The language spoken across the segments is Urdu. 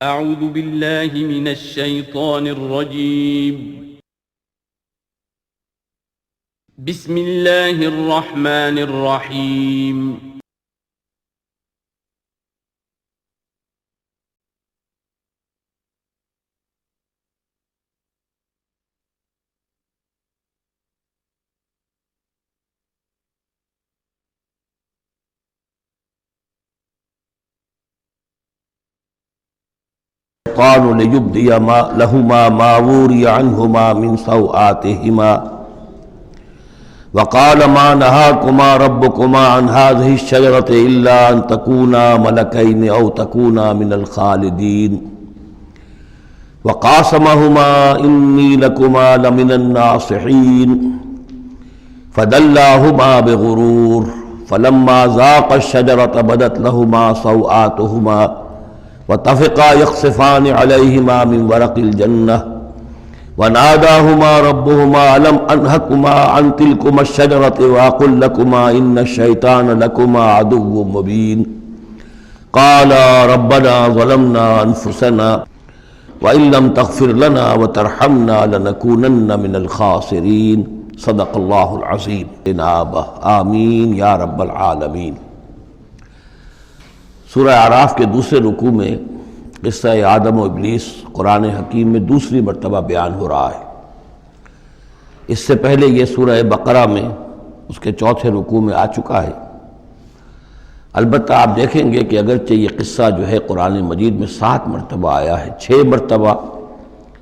أعوذ بالله من الشيطان الرجيم. بسم الله الرحمن الرحيم. قال ليبدي لهما ما وري عنهما من سوآتهما وقال ما نهاكما ربكما عن هذه الشجرة إلا أن تكونا ملكين أو تكونا من الخالدين وقاسمهما إني لكما لمن الناصحين فدلاهما بغرور فلما ذاقا الشجرة بدت لهما سوآتهما وطفقا يخصفان عليهما من ورق الجنة وناداهما ربهما ألم أنهكما عن تلكما الشجرة وأقل لكما إن الشيطان لكما عدو مبين قالا ربنا ظلمنا أنفسنا وإن لم تغفر لنا وترحمنا لنكونن من الخاسرين صدق اللہ العظیم جناب آمین یا رب العالمین۔ سورہ اعراف کے دوسرے رکوع میں قصہ آدم و ابلیس قرآن حکیم میں دوسری مرتبہ بیان ہو رہا ہے۔ اس سے پہلے یہ سورہ بقرہ میں اس کے چوتھے رکوع میں آ چکا ہے۔ البتہ آپ دیکھیں گے کہ اگرچہ یہ قصہ جو ہے قرآن مجید میں 7 مرتبہ آیا ہے، 6 مرتبہ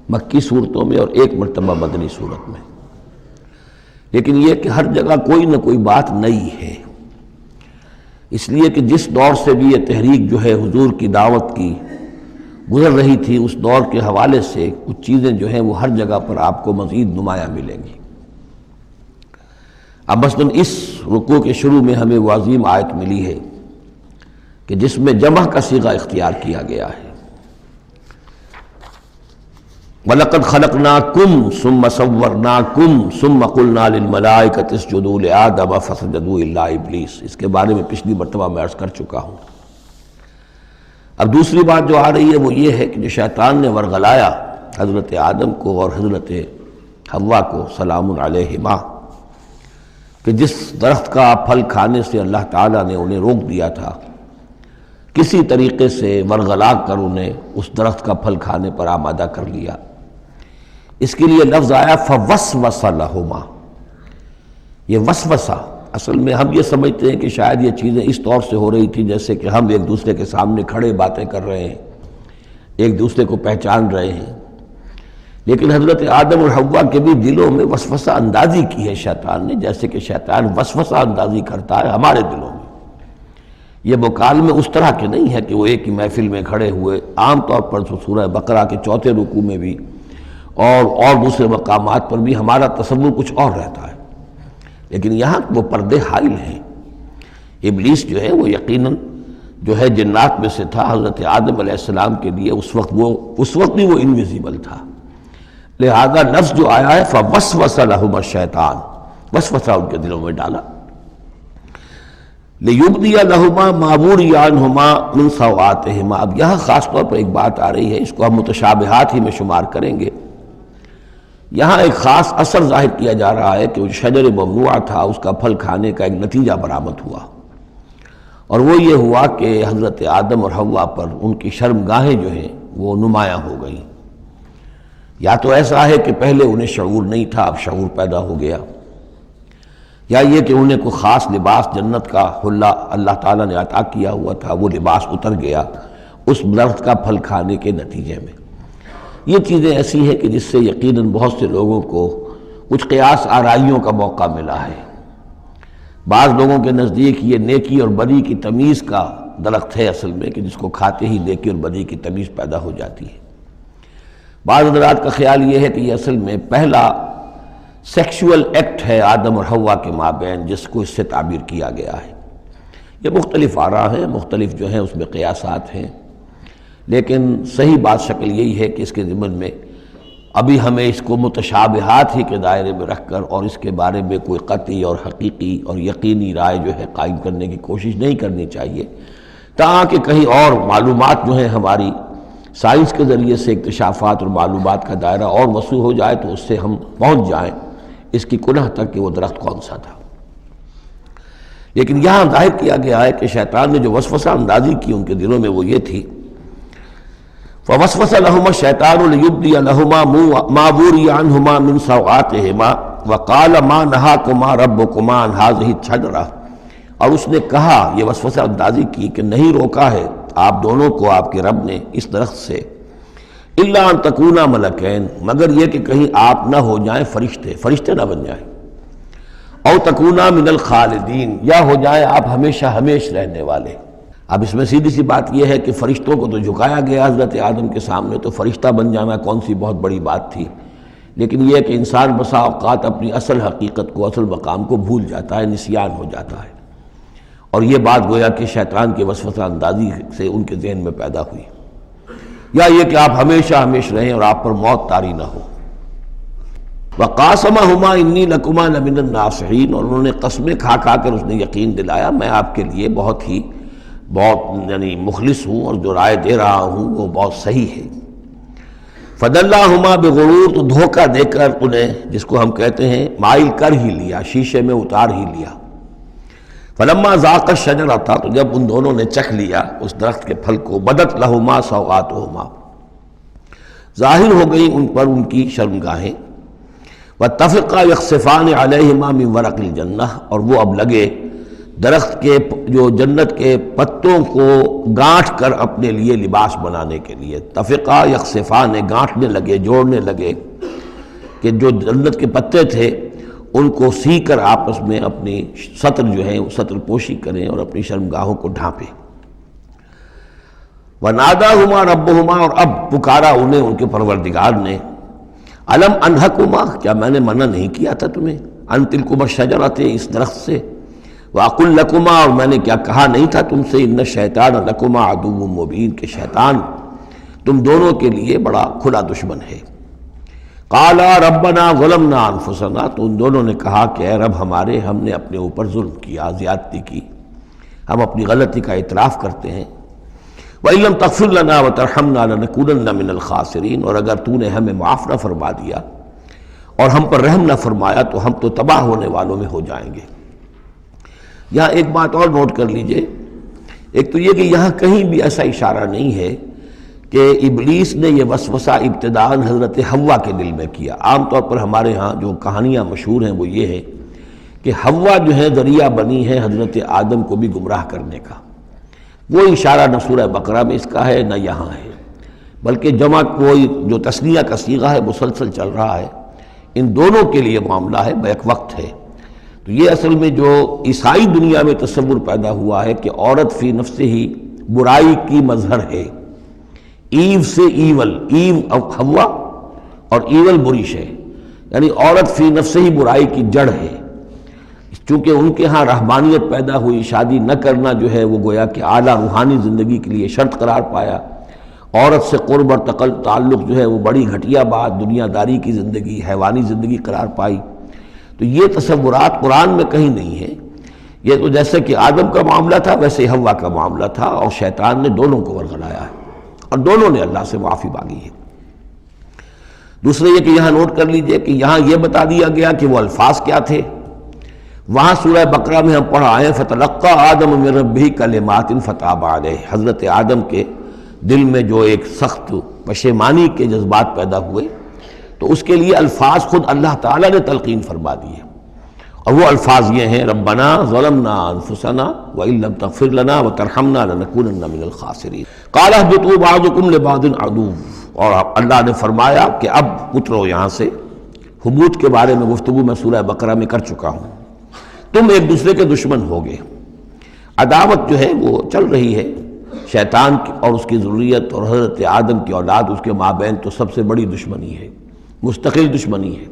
مکی صورتوں میں اور 1 مرتبہ مدنی صورت میں، لیکن یہ کہ ہر جگہ کوئی نہ کوئی بات نئی ہے، اس لیے کہ جس دور سے بھی یہ تحریک جو ہے حضور کی دعوت کی گزر رہی تھی، اس دور کے حوالے سے کچھ چیزیں جو ہیں وہ ہر جگہ پر آپ کو مزید نمایاں ملیں گی۔ اب مثلاً اس رکوع کے شروع میں ہمیں وہ عظیم آیت ملی ہے کہ جس میں جمع کا صیغہ اختیار کیا گیا ہے، وَلَقَدْ خَلَقْنَاكُمْ ثُمَّ صَوَّرْنَاكُمْ ثُمَّ قُلْنَا لِلْمَلَائِكَةِ اسْجُدُوا لِآدَمَ فَسَجَدُوا إِلَّا إِبْلِيسَ، اس کے بارے میں پچھلی مرتبہ میں عرض کر چکا ہوں۔ اب دوسری بات جو آ رہی ہے وہ یہ ہے کہ جو شیطان نے ورغلایا حضرت آدم کو اور حضرت حوا کو سلام علیہما، کہ جس درخت کا پھل کھانے سے اللہ تعالیٰ نے انہیں روک دیا تھا، کسی طریقے سے ورغلا کر انہیں اس درخت کا پھل کھانے پر آمادہ کر لیا۔ اس کے لیے لفظ آیا فَوَسْوَسَ لَهُمَا۔ یہ وسوسہ اصل میں ہم یہ سمجھتے ہیں کہ شاید یہ چیزیں اس طور سے ہو رہی تھی جیسے کہ ہم ایک دوسرے کے سامنے کھڑے باتیں کر رہے ہیں، ایک دوسرے کو پہچان رہے ہیں، لیکن حضرت آدم اور حوا کے بھی دلوں میں وسوسہ اندازی کی ہے شیطان نے، جیسے کہ شیطان وسوسہ اندازی کرتا ہے ہمارے دلوں میں۔ یہ مکالمے اس طرح کے نہیں ہے کہ وہ ایک ہی محفل میں کھڑے ہوئے، عام طور پر سورہ بقرہ کے چوتھے رکوع میں بھی اور دوسرے مقامات پر بھی ہمارا تصور کچھ اور رہتا ہے، لیکن یہاں وہ پردے حائل ہیں۔ ابلیس جو ہے وہ یقیناً جو ہے جنات میں سے تھا، حضرت آدم علیہ السلام کے لیے اس وقت بھی وہ انویزیبل تھا، لہذا نفس جو آیا ہے فَوَسْوَسَ لَهُمَا الشَّيْطَانُ، وسوسہ ان کے دلوں میں ڈالا۔ لِيُبْدِيَ لَهُمَا مَا وُرِيَ عَنْهُمَا مِنْ سَوْآتِهِمَا۔ اب یہاں خاص طور پر ایک بات آ رہی ہے، اس کو ہم متشابہات ہی میں شمار کریں گے۔ یہاں ایک خاص اثر ظاہر کیا جا رہا ہے کہ وہ شجر ممنوع تھا، اس کا پھل کھانے کا ایک نتیجہ برآمد ہوا، اور وہ یہ ہوا کہ حضرت آدم اور حوا پر ان کی شرمگاہیں جو ہیں وہ نمایاں ہو گئیں۔ یا تو ایسا ہے کہ پہلے انہیں شعور نہیں تھا، اب شعور پیدا ہو گیا، یا یہ کہ انہیں کوئی خاص لباس جنت کا حلہ اللہ تعالیٰ نے عطا کیا ہوا تھا، وہ لباس اتر گیا اس درخت کا پھل کھانے کے نتیجے میں۔ یہ چیزیں ایسی ہیں کہ جس سے یقیناً بہت سے لوگوں کو کچھ قیاس آرائیوں کا موقع ملا ہے۔ بعض لوگوں کے نزدیک یہ نیکی اور بدی کی تمیز کا درخت ہے اصل میں، کہ جس کو کھاتے ہی نیکی اور بدی کی تمیز پیدا ہو جاتی ہے۔ بعض حضرات کا خیال یہ ہے کہ یہ اصل میں پہلا سیکشول ایکٹ ہے آدم اور حوا کے مابین، جس کو اس سے تعبیر کیا گیا ہے۔ یہ مختلف آراء ہیں، مختلف جو ہیں اس میں قیاسات ہیں، لیکن صحیح بات شکل یہی ہے کہ اس کے ضمن میں ابھی ہمیں اس کو متشابہات ہی کے دائرے میں رکھ کر اور اس کے بارے میں کوئی قطعی اور حقیقی اور یقینی رائے جو ہے قائم کرنے کی کوشش نہیں کرنی چاہیے، تاکہ کہیں اور معلومات جو ہیں ہماری سائنس کے ذریعے سے اکتشافات اور معلومات کا دائرہ اور وسیع ہو جائے تو اس سے ہم پہنچ جائیں اس کی کنہ تک کہ وہ درخت کون سا تھا۔ لیکن یہاں ظاہر کیا گیا ہے کہ شیطان نے جو وسوسہ اندازی کی ان کے دلوں میں وہ یہ تھی، فَوَسْوَسَ لَهُمَا الشَّيْطَانُ لِيُبْدِيَ لَهُمَا مَا وُرِيَ عَنْهُمَا مِنْ سَوْآتِهِمَا وَقَالَ مَا نَهَاكُمَا رَبُّكُمَا عَنْ هَٰذِهِ الشَّجَرَةِ، اور اس نے کہا، یہ وسوسہ اندازی کی کہ نہیں روکا ہے آپ دونوں کو آپ کے رب نے اس درخت سے، إِلَّا أَن تَكُونَا مَلَكَيْنِ، مگر یہ کہ کہیں آپ نہ ہو جائیں فرشتے نہ بن جائیں، او تکونا من الخالدین، یا ہو جائیں آپ ہمیشہ ہمیش رہنے والے۔ اب اس میں سیدھی سی بات یہ ہے کہ فرشتوں کو تو جھکایا گیا حضرت آدم کے سامنے، تو فرشتہ بن جانا کون سی بہت بڑی بات تھی، لیکن یہ کہ انسان بسا اوقات اپنی اصل حقیقت کو، اصل مقام کو بھول جاتا ہے، نسیان ہو جاتا ہے، اور یہ بات گویا کہ شیطان کے وسوسہ اندازی سے ان کے ذہن میں پیدا ہوئی، یا یہ کہ آپ ہمیشہ ہمیش رہیں اور آپ پر موت طاری نہ ہو۔ وَقَاسَمَهُمَا إِنِّي لَكُمَا لَمِنَ النَّاصِحِينَ، اور انہوں نے قسمیں کھا کھا کر اس نے یقین دلایا میں آپ کے لیے بہت یعنی مخلص ہوں، اور جو رائے دے رہا ہوں وہ بہت صحیح ہے۔ فَدَلَّاهُمَا بِغُرُورٍ، تو دھوکہ دے کر انہیں، جس کو ہم کہتے ہیں مائل کر ہی لیا، شیشے میں اتار ہی لیا۔ فَلَمَّا ذَاقَا الشَّجَرَةَ، تو جب ان دونوں نے چکھ لیا اس درخت کے پھل کو، بَدَتْ لَهُمَا سَوْآتُهُمَا، ظاہر ہو گئی ان پر ان کی شرمگاہیں، وَاتَّفِقَا يَخْصِفَانِ عَلَيْهِمَا مِنْ وَرَقِ الْجَنَّةِ، اور وہ اب لگے درخت کے جو جنت کے پتوں کو گانٹھ کر اپنے لیے لباس بنانے کے لیے، تفقا یخصفان، گانٹھنے لگے، جوڑنے لگے کہ جو جنت کے پتے تھے ان کو سی کر آپس میں اپنی سطر جو ہے وہ سطر پوشی کریں اور اپنی شرمگاہوں کو ڈھانپیں۔ وَنَادَاهُمَا رَبُّهُمَا، اور اب پکارا انہیں ان کے پروردگار نے، الم انہکما، کیا میں نے منع نہیں کیا تھا تمہیں، ان تلکما الشجرۃ، اس درخت سے، وَأَقُلْ لَكُمَا، اور میں نے کیا کہا نہیں تھا تم سے، ان الشیطان لکما عدو مبین، کہ شیطان تم دونوں کے لیے بڑا کھلا دشمن ہے۔ قالا ربنا ظلمنا انفسنا، تو ان دونوں نے کہا کہ اے رب ہمارے، ہم نے اپنے اوپر ظلم کیا، زیادتی کی، ہم اپنی غلطی کا اعتراف کرتے ہیں۔ وَإِن لَّمْ تَغْفِرْ لَنَا وَتَرْحَمْنَا لَنَكُونَنَّ مِنَ الْخَاسِرِينَ، اور اگر تو نے ہمیں معاف نہ فرما دیا اور ہم پر رحم نہ فرمایا تو ہم تو تباہ ہونے والوں میں ہو جائیں گے۔ یہاں ایک بات اور نوٹ کر لیجئے، ایک تو یہ کہ یہاں کہیں بھی ایسا اشارہ نہیں ہے کہ ابلیس نے یہ وسوسہ ابتداءً حضرت حوا کے دل میں کیا۔ عام طور پر ہمارے ہاں جو کہانیاں مشہور ہیں وہ یہ ہے کہ حوا جو ہے ذریعہ بنی ہے حضرت آدم کو بھی گمراہ کرنے کا، وہ اشارہ نہ سورہ بقرہ میں اس کا ہے نہ یہاں ہے، بلکہ جمع کوئی جو تثنیہ کا صیغہ ہے مسلسل چل رہا ہے، ان دونوں کے لیے معاملہ ہے، بیک وقت ہے۔ تو یہ اصل میں جو عیسائی دنیا میں تصور پیدا ہوا ہے کہ عورت فی نفس ہی برائی کی مظہر ہے، ایو سے ایول، ایو حوا اور ایول بری شے، یعنی عورت فی نفس ہی برائی کی جڑ ہے۔ چونکہ ان کے ہاں رہبانیت پیدا ہوئی، شادی نہ کرنا جو ہے وہ گویا کہ اعلیٰ روحانی زندگی کے لیے شرط قرار پایا، عورت سے قرب اور تعلق جو ہے وہ بڑی گھٹیا بات، دنیا داری کی زندگی، حیوانی زندگی قرار پائی۔ تو یہ تصورات قرآن میں کہیں نہیں ہے، یہ تو جیسے کہ آدم کا معاملہ تھا ویسے حوا کا معاملہ تھا، اور شیطان نے دونوں کو ورغلایا ہے اور دونوں نے اللہ سے معافی مانگی ہے۔ دوسرے یہ کہ یہاں نوٹ کر لیجئے کہ یہاں یہ بتا دیا گیا کہ وہ الفاظ کیا تھے، وہاں سورہ بقرہ میں ہم پڑھا آئے فَتَلَقَّى آدَمُ مِن رَبِّهِ كَلِمَاتٍ فَتَابَ عَلَيْهِ، حضرت آدم کے دل میں جو ایک سخت پشیمانی کے جذبات پیدا ہوئے تو اس کے لیے الفاظ خود اللہ تعالیٰ نے تلقین فرما دیے، اور وہ الفاظ یہ ہیں ربنا ظلمنا انفسنا وَإِن لَّمْ تَغْفِرْ لَنَا وَتَرْحَمْنَا لَنَكُونَنَّ مِنَ الْخَاسِرِينَ قَالَ اهْبِطُوا بَعْضُكُمْ لِبَعْضٍ عَدُوٌّ، اور اللہ نے فرمایا کہ اب اترو یہاں سے۔ حبوط کے بارے میں گفتگو میں سورہ بقرہ میں کر چکا ہوں، تم ایک دوسرے کے دشمن ہوگے، عداوت جو ہے وہ چل رہی ہے، شیطان اور اس کی ذریت اور حضرت آدم کی اولاد، اس کے مابین تو سب سے بڑی دشمنی ہے، مستقل دشمنی ہے۔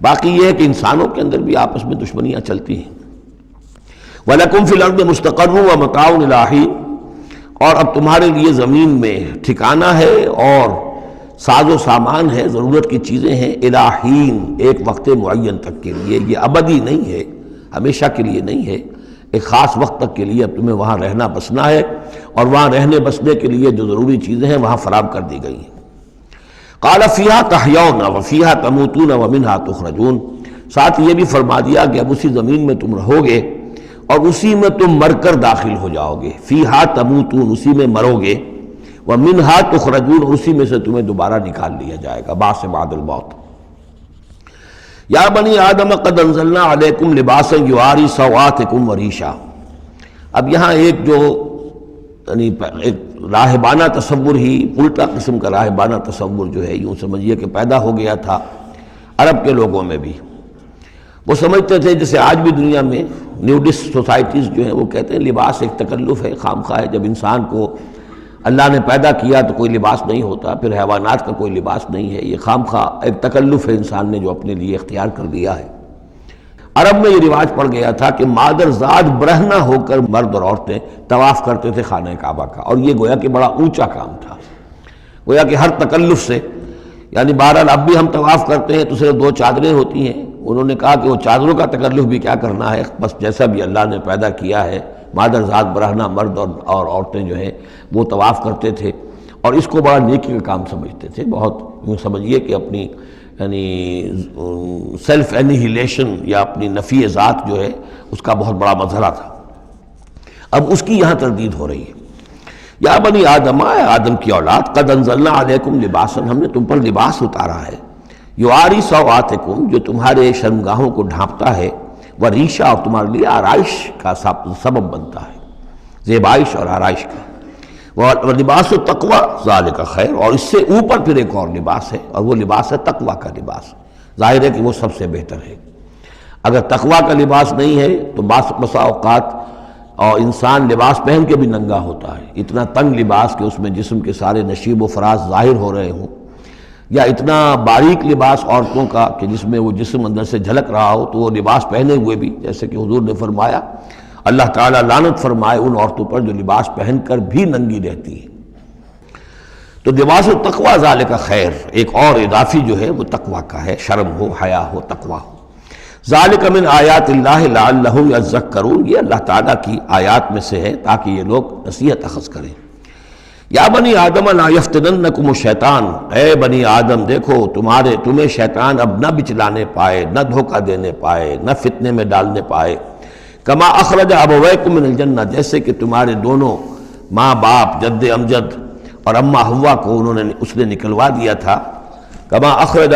باقی یہ ہے کہ انسانوں کے اندر بھی آپس میں دشمنیاں چلتی ہیں۔ وَلَكُمْ فِي الْأَرْضِ مُسْتَقَرٌّ وَمَتَاعٌ إِلَىٰ حِينٍ، اور اب تمہارے لیے زمین میں ٹھکانہ ہے اور ساز و سامان ہے، ضرورت کی چیزیں ہیں، إِلَىٰ حِينٍ، ایک وقت معین تک کے لیے، یہ ابدی نہیں ہے، ہمیشہ کے لیے نہیں ہے، ایک خاص وقت تک کے لیے اب تمہیں وہاں رہنا بسنا ہے، اور وہاں رہنے بسنے کے لیے جو ضروری چیزیں ہیں وہاں فراہم کر دی گئی ہیں۔ قال فیہا تحیون وفیہا تموتون ومنہا تخرجون، ساتھ یہ بھی فرما دیا کہ اب اسی زمین میں تم رہو گے اور اسی میں تم مر کر داخل ہو جاؤ گے، فیہا تموتون، اسی میں مرو گے، ومنہا تخرجون، اور اسی میں سے تمہیں دوبارہ نکال لیا جائے گا بعث بعد الموت۔ یا بنی آدم قد انزلنا علیکم لباسا یواری سوآتکم وریشا، اب یہاں ایک جو یعنی ایک راہبانہ تصور ہی، الٹا قسم کا راہبانہ تصور جو ہے، یوں سمجھیے کہ پیدا ہو گیا تھا عرب کے لوگوں میں بھی۔ وہ سمجھتے تھے جیسے آج بھی دنیا میں نیوڈسٹ سوسائٹیز جو ہیں وہ کہتے ہیں لباس ایک تکلف ہے، خامخواہ ہے، جب انسان کو اللہ نے پیدا کیا تو کوئی لباس نہیں ہوتا، پھر حیوانات کا کوئی لباس نہیں ہے، یہ خامخواہ ایک تکلف ہے انسان نے جو اپنے لیے اختیار کر لیا ہے۔ عرب میں یہ رواج پڑ گیا تھا کہ مادر زاد برہنہ ہو کر مرد اور عورتیں طواف کرتے تھے خانہ کعبہ کا، اور یہ گویا کہ بڑا اونچا کام تھا، گویا کہ ہر تکلف سے، یعنی بہرحال اب بھی ہم طواف کرتے ہیں تو صرف 2 چادریں ہوتی ہیں، انہوں نے کہا کہ وہ چادروں کا تکلف بھی کیا کرنا ہے، بس جیسا بھی اللہ نے پیدا کیا ہے مادر ذات برہنہ مرد اور عورتیں جو ہیں وہ طواف کرتے تھے، اور اس کو بڑا نیکی کا کام سمجھتے تھے، بہت یوں سمجھیے کہ اپنی یعنی سیلف انہیلیشن یا اپنی نفی ذات جو ہے اس کا بہت بڑا مظہرہ تھا۔ اب اس کی یہاں تردید ہو رہی ہے۔ یا بنی آدم، آدم کی اولاد، قد انزلنا علیکم لباسا، ہم نے تم پر لباس اتارا ہے، یواری سوآتکم، جو تمہارے شرمگاہوں کو ڈھانپتا ہے، وریشہ، اور تمہارے لیے آرائش کا سبب بنتا ہے، زیبائش اور آرائش کا، لباس التقوی ذالک خیر، اور اس سے اوپر پھر ایک اور لباس ہے، اور وہ لباس ہے تقوی کا لباس، ظاہر ہے کہ وہ سب سے بہتر ہے۔ اگر تقوی کا لباس نہیں ہے تو بسا اوقات اور انسان لباس پہن کے بھی ننگا ہوتا ہے، اتنا تنگ لباس کہ اس میں جسم کے سارے نشیب و فراز ظاہر ہو رہے ہوں، یا اتنا باریک لباس عورتوں کا کہ جس میں وہ جسم اندر سے جھلک رہا ہو، تو وہ لباس پہنے ہوئے بھی، جیسے کہ حضور نے فرمایا اللہ تعالیٰ لعنت فرمائے ان عورتوں پر جو لباس پہن کر بھی ننگی رہتی ہیں۔ تو لباس التقوی ذالک خیر، ایک اور اضافی جو ہے وہ تقوی کا ہے، شرم ہو، حیا ہو، تقوی ہو۔ ذالک من آیات اللہ لعلہم یذکرون، یہ اللہ تعالیٰ کی آیات میں سے ہے تاکہ یہ لوگ نصیحت اخذ کریں۔ یا بنی آدم لا یفتننکم الشیطان، اے بنی آدم دیکھو تمہیں شیطان اب نہ بچلانے پائے، نہ دھوکہ دینے پائے، نہ فتنے میں ڈالنے پائے، کما اخرج ابویکم من الجنہ، جیسے کہ تمہارے دونوں ماں باپ جد امجد اور اماں حوا کو اس نے نکلوا دیا تھا، کما اخرج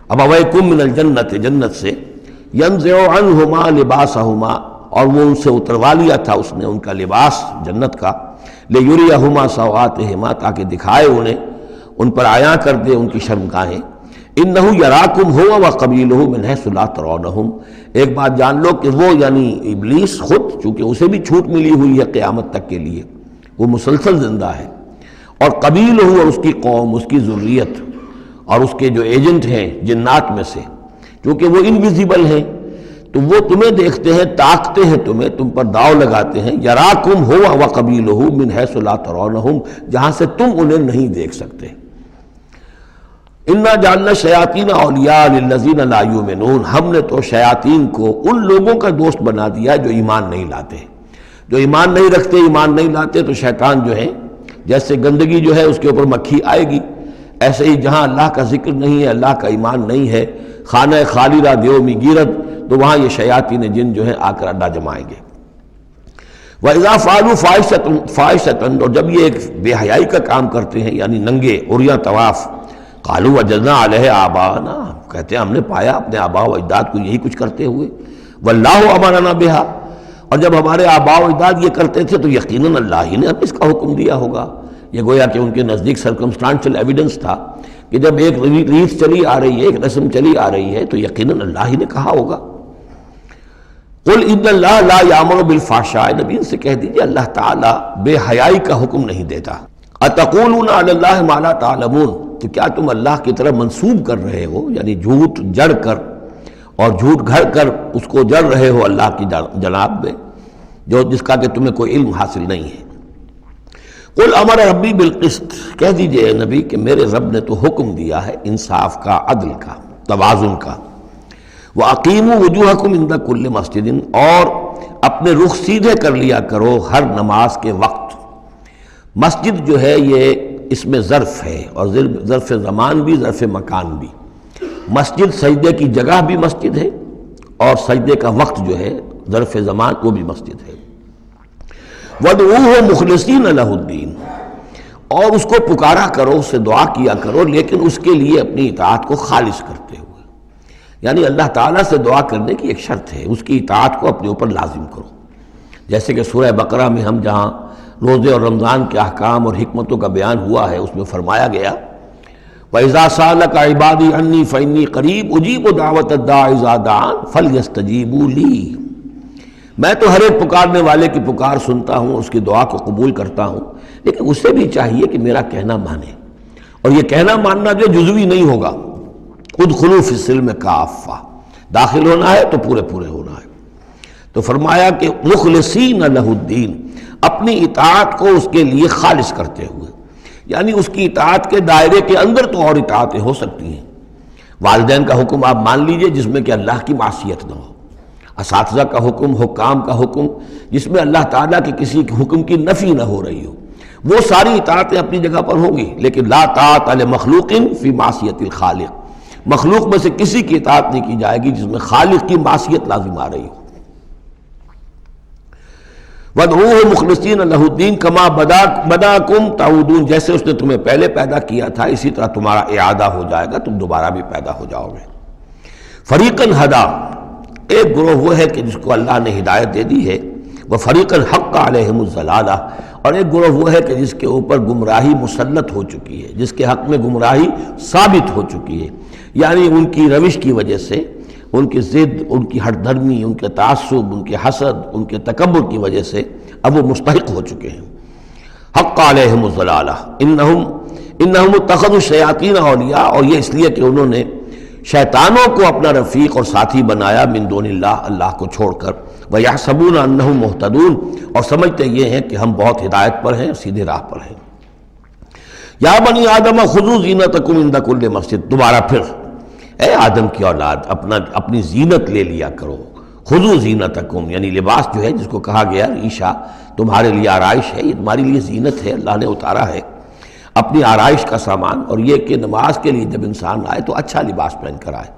ابویکم من الجنۃ، جنت سے، ینزع عنہما لباسہما، اور وہ ان سے اتروا لیا تھا اس نے ان کا لباس جنت کا، لیریہما سوآتہما، تاکہ دکھائے انہیں، ان پر عیاں کر دے ان کی شرمگاہیں، انہ یراکم ہوا وقبیلہ من حیث لا ترونہم، ایک بات جان لو کہ وہ یعنی ابلیس خود، چونکہ اسے بھی چھوٹ ملی ہوئی ہے قیامت تک کے لیے، وہ مسلسل زندہ ہے، اور قبیلہ اور اس کی قوم، اس کی ذریت اور اس کے جو ایجنٹ ہیں جنات میں سے، چونکہ وہ انویزیبل ہیں تو وہ تمہیں دیکھتے ہیں، تاکتے ہیں تمہیں، تم پر داؤ لگاتے ہیں، یراکم ہوا وقبیلہ من حیث لا ترونہم، جہاں سے تم انہیں نہیں دیکھ سکتے۔ انا جعلنا الشیاطین اولیاء للذین لا یؤمنون، ہم نے تو شیاطین کو ان لوگوں کا دوست بنا دیا جو ایمان نہیں لاتے، جو ایمان نہیں رکھتے، ایمان نہیں لاتے، تو شیطان جو ہے جیسے گندگی جو ہے اس کے اوپر مکھی آئے گی، ایسے ہی جہاں اللہ کا ذکر نہیں ہے، اللہ کا ایمان نہیں ہے، خانہ خالی را دیو می گیرت، تو وہاں یہ شیاطین جن جو ہیں آ کر اڈا جمائیں گے۔ وَإِذَا فَعَلُوا فَاحِشَةً، اور جب یہ ایک بے حیائی کا کام کرتے ہیں، یعنی ننگے عریاں طواف، قالوا وجدنا علیہ آباءنا، کہتے ہیں ہم نے پایا اپنے آباء و اجداد کو یہی کچھ کرتے ہوئے، واللہ امرنا بہا، اور جب ہمارے آباء و اجداد یہ کرتے تھے تو یقیناً اللہ ہی نے ہم اس کا حکم دیا ہوگا۔ یہ گویا کہ ان کے نزدیک سرکمسٹانشل ایویڈنس تھا کہ جب ایک ریت چلی آ رہی ہے، ایک رسم چلی آ رہی ہے، تو یقیناً اللہ ہی نے کہا ہوگا۔ قل ان اللہ لا یامر بالفحشاء، نبی ان سے کہہ دیجئے اللہ تعالیٰ بے حیائی کا حکم نہیں دیتا۔ اتقولون علی اللہ ما لا تعلمون، تو کیا تم اللہ کی طرف منسوب کر رہے ہو، یعنی جھوٹ جڑ کر اور جھوٹ گھڑ کر اس کو جڑ رہے ہو اللہ کی جناب میں، جس کا کہ تمہیں کوئی علم حاصل نہیں ہے۔ قل امر ربی بالقسط، کہہ دیجئے اے نبی کہ میرے رب نے تو حکم دیا ہے انصاف کا، عدل کا، توازن کا۔ وَأَقِيمُوا وُجُوهَكُمْ عِنْدَ كُلِّ مَسْجِدٍ، اور اپنے رخ سیدھے کر لیا کرو ہر نماز کے وقت۔ مسجد جو ہے یہ اس میں ظرف ہے، اور ظرف زمان بھی ظرف مکان بھی۔ مسجد سجدے کی جگہ بھی مسجد ہے، اور سجدے کا وقت جو ہے ظرف زمان وہ بھی مسجد ہے۔ وَادْعُوهُ مُخْلِصِينَ لَهُ الدِّينَ، اور اس کو پکارا کرو، اس سے دعا کیا کرو، لیکن اس کے لیے اپنی اطاعت کو خالص کرتے ہوئے۔ یعنی اللہ تعالیٰ سے دعا کرنے کی ایک شرط ہے، اس کی اطاعت کو اپنے اوپر لازم کرو۔ جیسے کہ سورہ بقرہ میں ہم جہاں روزے اور رمضان کے احکام اور حکمتوں کا بیان ہوا ہے، اس میں فرمایا گیا وَإِذَا سَأَلَكَ عِبَادِي عَنِّي فَإِنِّي قَرِيبٌ أُجِيبُ دَعْوَةَ الدَّاعِ إِذَا دَعَانِ فَلْيَسْتَجِيبُوا لِي، میں تو ہر ایک پکارنے والے کی پکار سنتا ہوں، اس کی دعا کو قبول کرتا ہوں، لیکن اسے بھی چاہیے کہ میرا کہنا مانے، اور یہ کہنا ماننا جو جزوی نہیں ہوگا۔ ادخلوا فی السلم کافہ، داخل ہونا ہے تو پورے پورے ہونا ہے۔ تو فرمایا کہ مخلصین لہ الدین، اپنی اطاعت کو اس کے لیے خالص کرتے ہوئے، یعنی اس کی اطاعت کے دائرے کے اندر تو اور اطاعتیں ہو سکتی ہیں۔ والدین کا حکم آپ مان لیجئے جس میں کہ اللہ کی معصیت نہ ہو، اساتذہ کا حکم، حکام کا حکم جس میں اللہ تعالیٰ کے کسی حکم کی نفی نہ ہو رہی ہو، وہ ساری اطاعتیں اپنی جگہ پر ہوں گی، لیکن لا طاعۃ لمخلوق فی معصیت الخالق، مخلوق میں سے کسی کی اطاعت نہیں کی جائے گی جس میں خالق کی معصیت لازم آ رہی ہو۔ وَادْعُوهُ مُخْلِصِينَ لَهُ الدِّينَ كَمَا بَدَأَكُمْ تَعُودُونَ، جیسے اس نے تمہیں پہلے پیدا کیا تھا اسی طرح تمہارا اعادہ ہو جائے گا، تم دوبارہ بھی پیدا ہو جاؤ گے۔ فَرِيقًا هَدَىٰ، ایک گروہ وہ ہے کہ جس کو اللہ نے ہدایت دے دی ہے، وَفَرِيقًا حَقَّ عَلَيْهِمُ الضَّلَالَةُ، اور ایک گروہ وہ ہے کہ جس کے اوپر گمراہی مسلط ہو چکی ہے، جس کے حق میں گمراہی ثابت ہو چکی ہے، یعنی ان کی روش کی وجہ سے، ان کی ضد، ان کی ہٹ دھرمی، ان کے تعصب، ان کے حسد، ان کے تکبر کی وجہ سے اب وہ مستحق ہو چکے ہیں۔ حق علیہم الضلالہ انہم اتخذوا الشیاطین اولیاء، اور یہ اس لیے کہ انہوں نے شیطانوں کو اپنا رفیق اور ساتھی بنایا من دون اللہ، اللہ کو چھوڑ کر، وَيَحْسَبُونَ أَنَّهُمْ مُهْتَدُونَ، اور سمجھتے یہ ہیں کہ ہم بہت ہدایت پر ہیں، سیدھے راہ پر ہیں۔ یا بنی آدم خذوا زینتکم عند کل مسجد، دوبارہ پھر اے آدم کی اولاد اپنی زینت لے لیا کرو۔ خذوا زینتکم یعنی لباس جو ہے جس کو کہا گیا ریشہ تمہارے لیے آرائش ہے، یہ تمہاری لیے زینت ہے، اللہ نے اتارا ہے اپنی آرائش کا سامان، اور یہ کہ نماز کے لیے جب انسان آئے تو اچھا لباس پہن کر آئے۔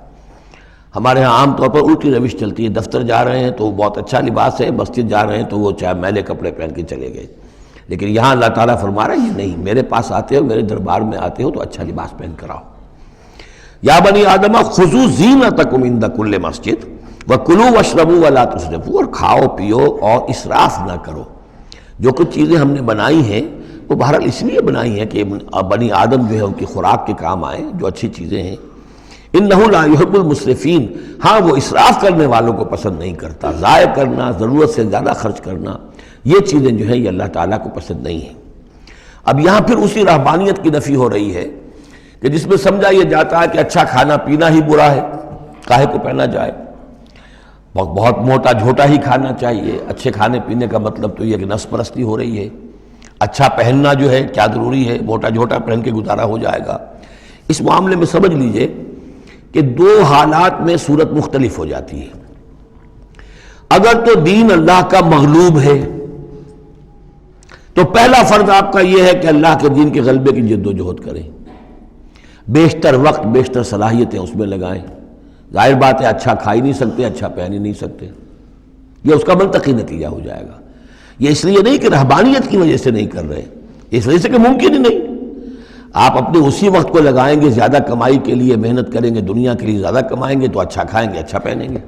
ہمارے ہاں عام طور پر الٹی روش چلتی ہے، دفتر جا رہے ہیں تو وہ بہت اچھا لباس ہے، مسجد جا رہے ہیں تو وہ چاہے میلے کپڑے پہن کے چلے گئے، لیکن یہاں اللہ تعالیٰ فرما رہا ہے یہ نہیں، میرے پاس آتے ہو، میرے دربار میں آتے ہو تو اچھا لباس پہن کر آؤ۔ یا بنی آدم خذوا زینتکم عند کل مسجد وکلوا واشربوا ولا تسرفوا، اور کھاؤ پیو اور اسراف نہ کرو۔ جو کچھ چیزیں ہم نے بنائی ہیں وہ بہرحال اس لیے بنائی ہیں کہ بنی آدم جو ہے ان کی خوراک کے کام آئیں، جو اچھی چیزیں ہیں۔ انہ لا یحب المسرفین، ہاں وہ اسراف کرنے والوں کو پسند نہیں کرتا، ضائع کرنا، ضرورت سے زیادہ خرچ کرنا، یہ چیزیں جو ہیں یہ اللہ تعالیٰ کو پسند نہیں ہیں۔ اب یہاں پھر اسی رہبانیت کی نفی ہو رہی ہے کہ جس میں سمجھا یہ جاتا ہے کہ اچھا کھانا پینا ہی برا ہے، کاہے کو پہنا جائے، بہت موٹا جھوٹا ہی کھانا چاہیے۔ اچھے کھانے پینے کا مطلب تو یہ کہ نفس پرستی ہو رہی ہے۔ اچھا پہننا جو ہے کیا ضروری ہے، موٹا جھوٹا پہن کے گزارا ہو جائے گا۔ اس معاملے میں سمجھ لیجئے کہ دو حالات میں صورت مختلف ہو جاتی ہے۔ اگر تو دین اللہ کا مغلوب ہے تو پہلا فرض آپ کا یہ ہے کہ اللہ کے دین کے غلبے کی جد و جہد کریں، بیشتر وقت بیشتر صلاحیتیں اس میں لگائیں۔ ظاہر بات ہے اچھا کھا ہی نہیں سکتے، اچھا پہن ہی نہیں سکتے، یہ اس کا منطقی نتیجہ ہو جائے گا۔ یہ اس لیے نہیں کہ رہبانیت کی وجہ سے نہیں کر رہے، اس وجہ سے کہ ممکن ہی نہیں۔ آپ اپنے اسی وقت کو لگائیں گے زیادہ کمائی کے لیے، محنت کریں گے دنیا کے لیے، زیادہ کمائیں گے تو اچھا کھائیں گے، اچھا پہنیں گے۔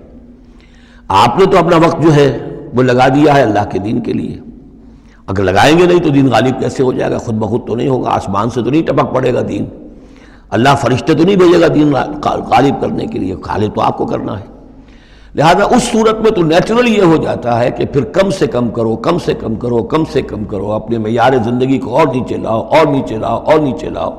آپ نے تو اپنا وقت جو ہے وہ لگا دیا ہے اللہ کے دین کے لیے، اگر لگائیں گے نہیں تو دین غالب کیسے ہو جائے گا؟ خود بخود تو نہیں ہوگا، آسمان سے تو نہیں ٹپک پڑے گا دین، اللہ فرشتے تو نہیں بھیجے گا دین غالب کرنے کے لیے، غالب تو آپ کو کرنا ہے۔ لہذا اس صورت میں تو نیچرل یہ ہو جاتا ہے کہ پھر کم سے کم کرو، کم سے کم کرو، کم سے کم کرو، اپنے معیار زندگی کو اور نیچے لاؤ، اور نیچے لاؤ، اور نیچے لاؤ،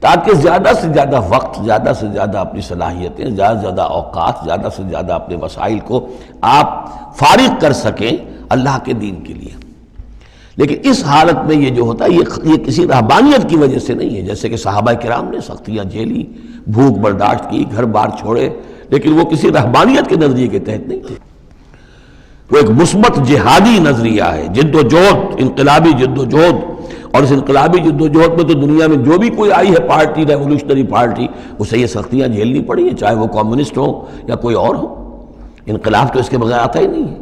تاکہ زیادہ سے زیادہ وقت، زیادہ سے زیادہ اپنی صلاحیتیں، زیادہ سے زیادہ اوقات، زیادہ سے زیادہ اپنے وسائل کو آپ فارغ کر سکیں اللہ کے دین کے لیے۔ لیکن اس حالت میں یہ جو ہوتا ہے یہ کسی رہبانیت کی وجہ سے نہیں ہے، جیسے کہ صحابہ کرام نے سختیاں جھیلی، بھوک برداشت کی، گھر بار چھوڑے، لیکن وہ کسی رہبانیت کے نظریے کے تحت نہیں تھے، وہ ایک مثبت جہادی نظریہ ہے، جد و جہد، انقلابی جد و جہد. اور اس انقلابی جد و جہد میں تو دنیا میں جو بھی کوئی آئی ہے پارٹی، ریولوشنری پارٹی، اسے یہ سختیاں جھیلنی پڑی ہیں، چاہے وہ کمیونسٹ ہو یا کوئی اور ہو. انقلاب تو اس کے بغیر آتا ہی نہیں ہے.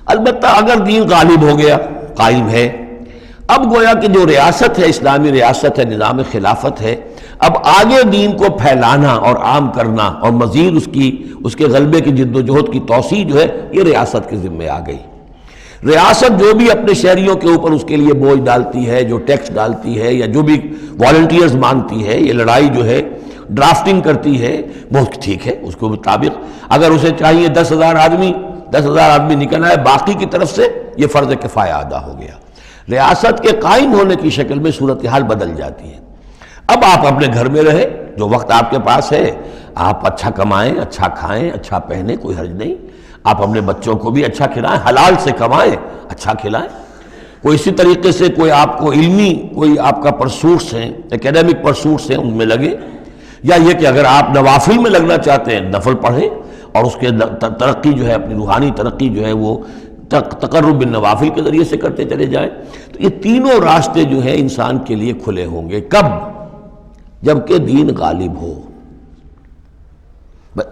البتہ اگر دین غالب ہو گیا، قائم ہے، اب گویا کہ جو ریاست ہے، اسلامی ریاست ہے، نظام خلافت ہے، اب آگے دین کو پھیلانا اور عام کرنا اور مزید اس کے غلبے کی جد و جہد کی توسیع جو ہے، یہ ریاست کے ذمے آ گئی. ریاست جو بھی اپنے شہریوں کے اوپر اس کے لیے بوجھ ڈالتی ہے، جو ٹیکس ڈالتی ہے، یا جو بھی والنٹیئرز مانگتی ہے، یہ لڑائی جو ہے ڈرافٹنگ کرتی ہے، بہت ٹھیک ہے. اس کے مطابق اگر اسے چاہیے 10,000 آدمی نکل آئے، باقی کی طرف سے یہ فرض کفایہ ادا ہو گیا. ریاست کے قائم ہونے کی شکل میں صورتحال بدل جاتی ہے. اب آپ اپنے گھر میں رہے، جو وقت آپ کے پاس ہے آپ اچھا کمائیں، اچھا کھائیں، اچھا پہنیں، کوئی حرج نہیں. آپ اپنے بچوں کو بھی اچھا کھلائیں، حلال سے کمائیں، اچھا کھلائیں. کوئی اسی طریقے سے کوئی آپ کو علمی کوئی آپ کا پرسوٹس ہیں، ایکیڈیمک پرسوٹس ہیں، ان میں لگے. یا یہ کہ اگر آپ نوافل میں لگنا چاہتے ہیں، نفل پڑھیں اور اس کے ترقی جو ہے، اپنی روحانی ترقی جو ہے وہ تقرب بالنوافل کے ذریعے سے کرتے چلے جائیں. تو یہ تینوں راستے جو ہیں انسان کے لیے کھلے ہوں گے. کب؟ جبکہ دین غالب ہو.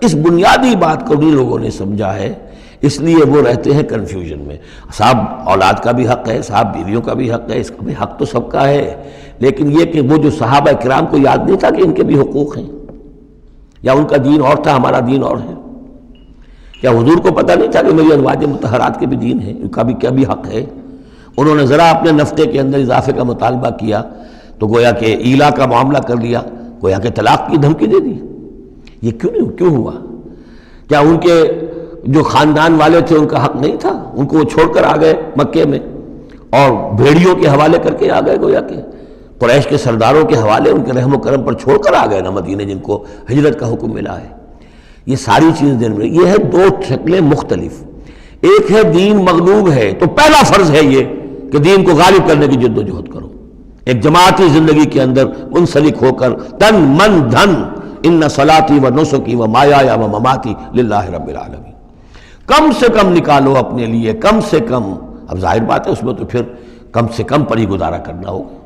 اس بنیادی بات کو بھی لوگوں نے سمجھا ہے، اس لیے وہ رہتے ہیں کنفیوژن میں. صاحب اولاد کا بھی حق ہے، صاحب بیویوں کا بھی حق ہے، اس کا بھی حق تو سب کا ہے، لیکن یہ کہ وہ جو صحابہ کرام کو یاد نہیں تھا کہ ان کے بھی حقوق ہیں، یا ان کا دین اور تھا، ہمارا دین اور ہے. کیا حضور کو پتہ نہیں تھا کہ میری ازواج مطہرات کے بھی دین ہے، ان کا بھی کیا بھی حق ہے؟ انہوں نے ذرا اپنے نفقے کے اندر اضافے کا مطالبہ کیا تو گویا کہ ایلا کا معاملہ کر لیا، گویا کہ طلاق کی دھمکی دے دی. یہ کیوں ہوا؟ کیا ان کے جو خاندان والے تھے ان کا حق نہیں تھا؟ ان کو وہ چھوڑ کر آ گئے مکے میں اور بھیڑیوں کے حوالے کر کے آ گئے، گویا کہ قریش کے سرداروں کے حوالے ان کے رحم و کرم پر چھوڑ کر آ گئے نا مدینے، جن کو ہجرت کا حکم ملا ہے. یہ ساری چیز دین میں یہ ہے دو شکلیں مختلف. ایک ہے دین مغلوب ہے تو پہلا فرض ہے یہ کہ دین کو غالب کرنے کی جد و جہد کرو، ایک جماعتی زندگی کے اندر منسلک ہو کر تن من دھن ان صلاتی و نسکی و مایایا و مماتی للہ رب العالمین، کم سے کم نکالو اپنے لیے، کم سے کم. اب ظاہر بات ہے اس میں تو پھر کم سے کم پر ہی گزارا کرنا ہوگا،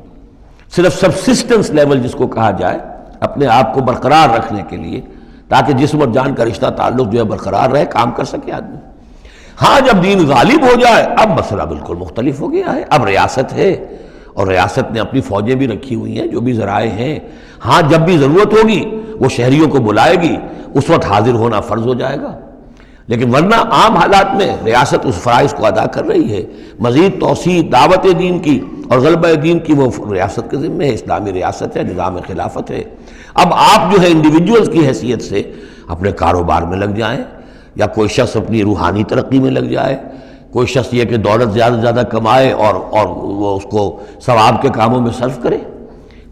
صرف سبسسٹنس لیول جس کو کہا جائے، اپنے آپ کو برقرار رکھنے کے لیے، تاکہ جسم اور جان کا رشتہ تعلق جو ہے برقرار رہے، کام کر سکے آدمی. ہاں جب دین غالب ہو جائے اب مسئلہ بالکل مختلف ہو گیا ہے. اب ریاست ہے اور ریاست نے اپنی فوجیں بھی رکھی ہوئی ہیں، جو بھی ذرائع ہیں. ہاں جب بھی ضرورت ہوگی وہ شہریوں کو بلائے گی، اس وقت حاضر ہونا فرض ہو جائے گا. لیکن ورنہ عام حالات میں ریاست اس فرائض کو ادا کر رہی ہے. مزید توسیع دعوت دین کی اور غلبہ دین کی وہ ریاست کے ذمہ ہے، اسلامی ریاست ہے، نظام خلافت ہے. اب آپ جو ہے انڈیویجولز کی حیثیت سے اپنے کاروبار میں لگ جائیں، یا کوئی شخص اپنی روحانی ترقی میں لگ جائے، کوئی شخص یہ کہ دولت زیادہ سے زیادہ کمائے اور وہ اس کو ثواب کے کاموں میں صرف کرے،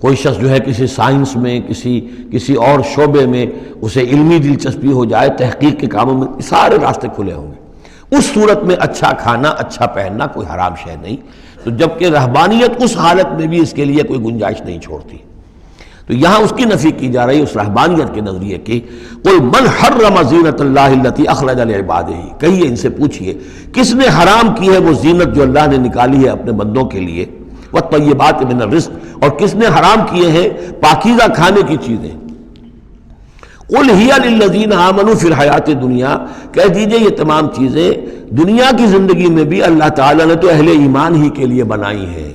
کوئی شخص جو ہے کسی سائنس میں کسی اور شعبے میں اسے علمی دلچسپی ہو جائے، تحقیق کے کاموں میں، سارے راستے کھلے ہوں گے. اس صورت میں اچھا کھانا، اچھا پہننا کوئی حرام شے نہیں. تو جبکہ رہبانیت اس حالت میں بھی اس کے لیے کوئی گنجائش نہیں چھوڑتی. تو یہاں اس کی نفی کی جا رہی ہے، اس رہبانیت کے نظریے کی. قل من حرم زینت اللہ التی اخرج لعبادہ، کہیے ان سے پوچھئے کس نے حرام کی ہے وہ زینت جو اللہ نے نکالی ہے اپنے بندوں کے لیے، والطیبات من الرزق، اور کس نے حرام کیے ہیں پاکیزہ کھانے کی چیزیں. قل ہی للذین آمنوا فی الحیات الدنیا، کہہ دیجئے یہ تمام چیزیں دنیا کی زندگی میں بھی اللہ تعالیٰ نے تو اہل ایمان ہی کے لیے بنائی ہیں،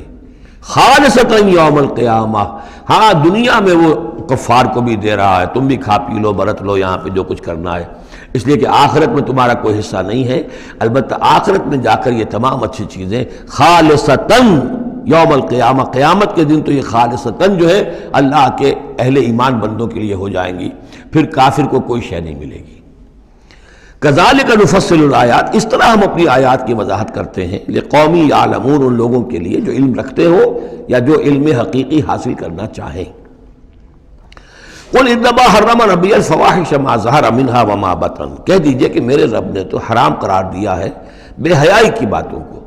خالصۃ یوم القیامہ. ہاں دنیا میں وہ کفار کو بھی دے رہا ہے، تم بھی کھا پی لو، برت لو یہاں پہ جو کچھ کرنا ہے، اس لیے کہ آخرت میں تمہارا کوئی حصہ نہیں ہے. البتہ آخرت میں جا کر یہ تمام اچھی چیزیں خالصتاً یوم القیامہ، قیامت کے دن تو یہ خالصتاً جو ہے اللہ کے اہل ایمان بندوں کے لیے ہو جائیں گی، پھر کافر کو کوئی شے نہیں ملے گی. کذالک نفصل الآیات، اس طرح ہم اپنی آیات کی وضاحت کرتے ہیں لقوم یعلمون، ان لوگوں کے لیے جو علم رکھتے ہو یا جو علم حقیقی حاصل کرنا چاہیں. قل انما حرم ربی الفواحش ما ظہر منها وما بطن، کہہ دیجئے کہ میرے رب نے تو حرام قرار دیا ہے بے حیائی کی باتوں کو،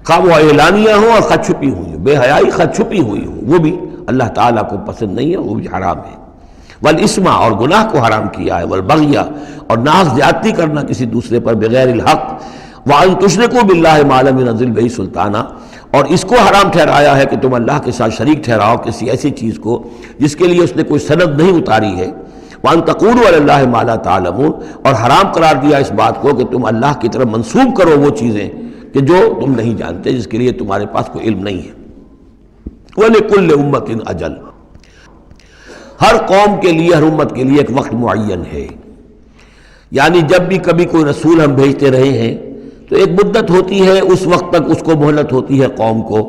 خواہ وہ اعلانیہ ہوں اور خواہ چھپی ہوئی ہوں. بے حیائی خواہ چھپی ہوئی ہو وہ بھی اللہ تعالیٰ کو پسند نہیں ہے، وہ بھی حرام ہے. والاسم اور گناہ کو حرام کیا ہے، والبغی اور ناحق زیادتی کرنا کسی دوسرے پر بغیر الحق، وان تشرکوا باللہ ما لم ينزل بہ سلطانہ، اور اس کو حرام ٹھہرایا ہے کہ تم اللہ کے ساتھ شریک ٹھہراؤ کسی ایسی چیز کو جس کے لیے اس نے کوئی سند نہیں اتاری ہے، وان تقولوا علی اللہ ما لا تعلمون، اور حرام قرار دیا اس بات کو کہ تم اللہ کی طرف منسوب کرو وہ چیزیں کہ جو تم نہیں جانتے، جس کے لیے تمہارے پاس کوئی علم نہیں ہے۔ وَلِكُلِّ أُمَّةٍ أَجَلٌ، ہر قوم کے لیے، ہر امت کے لیے ایک وقت معین ہے، یعنی جب بھی کبھی کوئی رسول ہم بھیجتے رہے ہیں تو ایک مدت ہوتی ہے، اس وقت تک اس کو مہلت ہوتی ہے قوم کو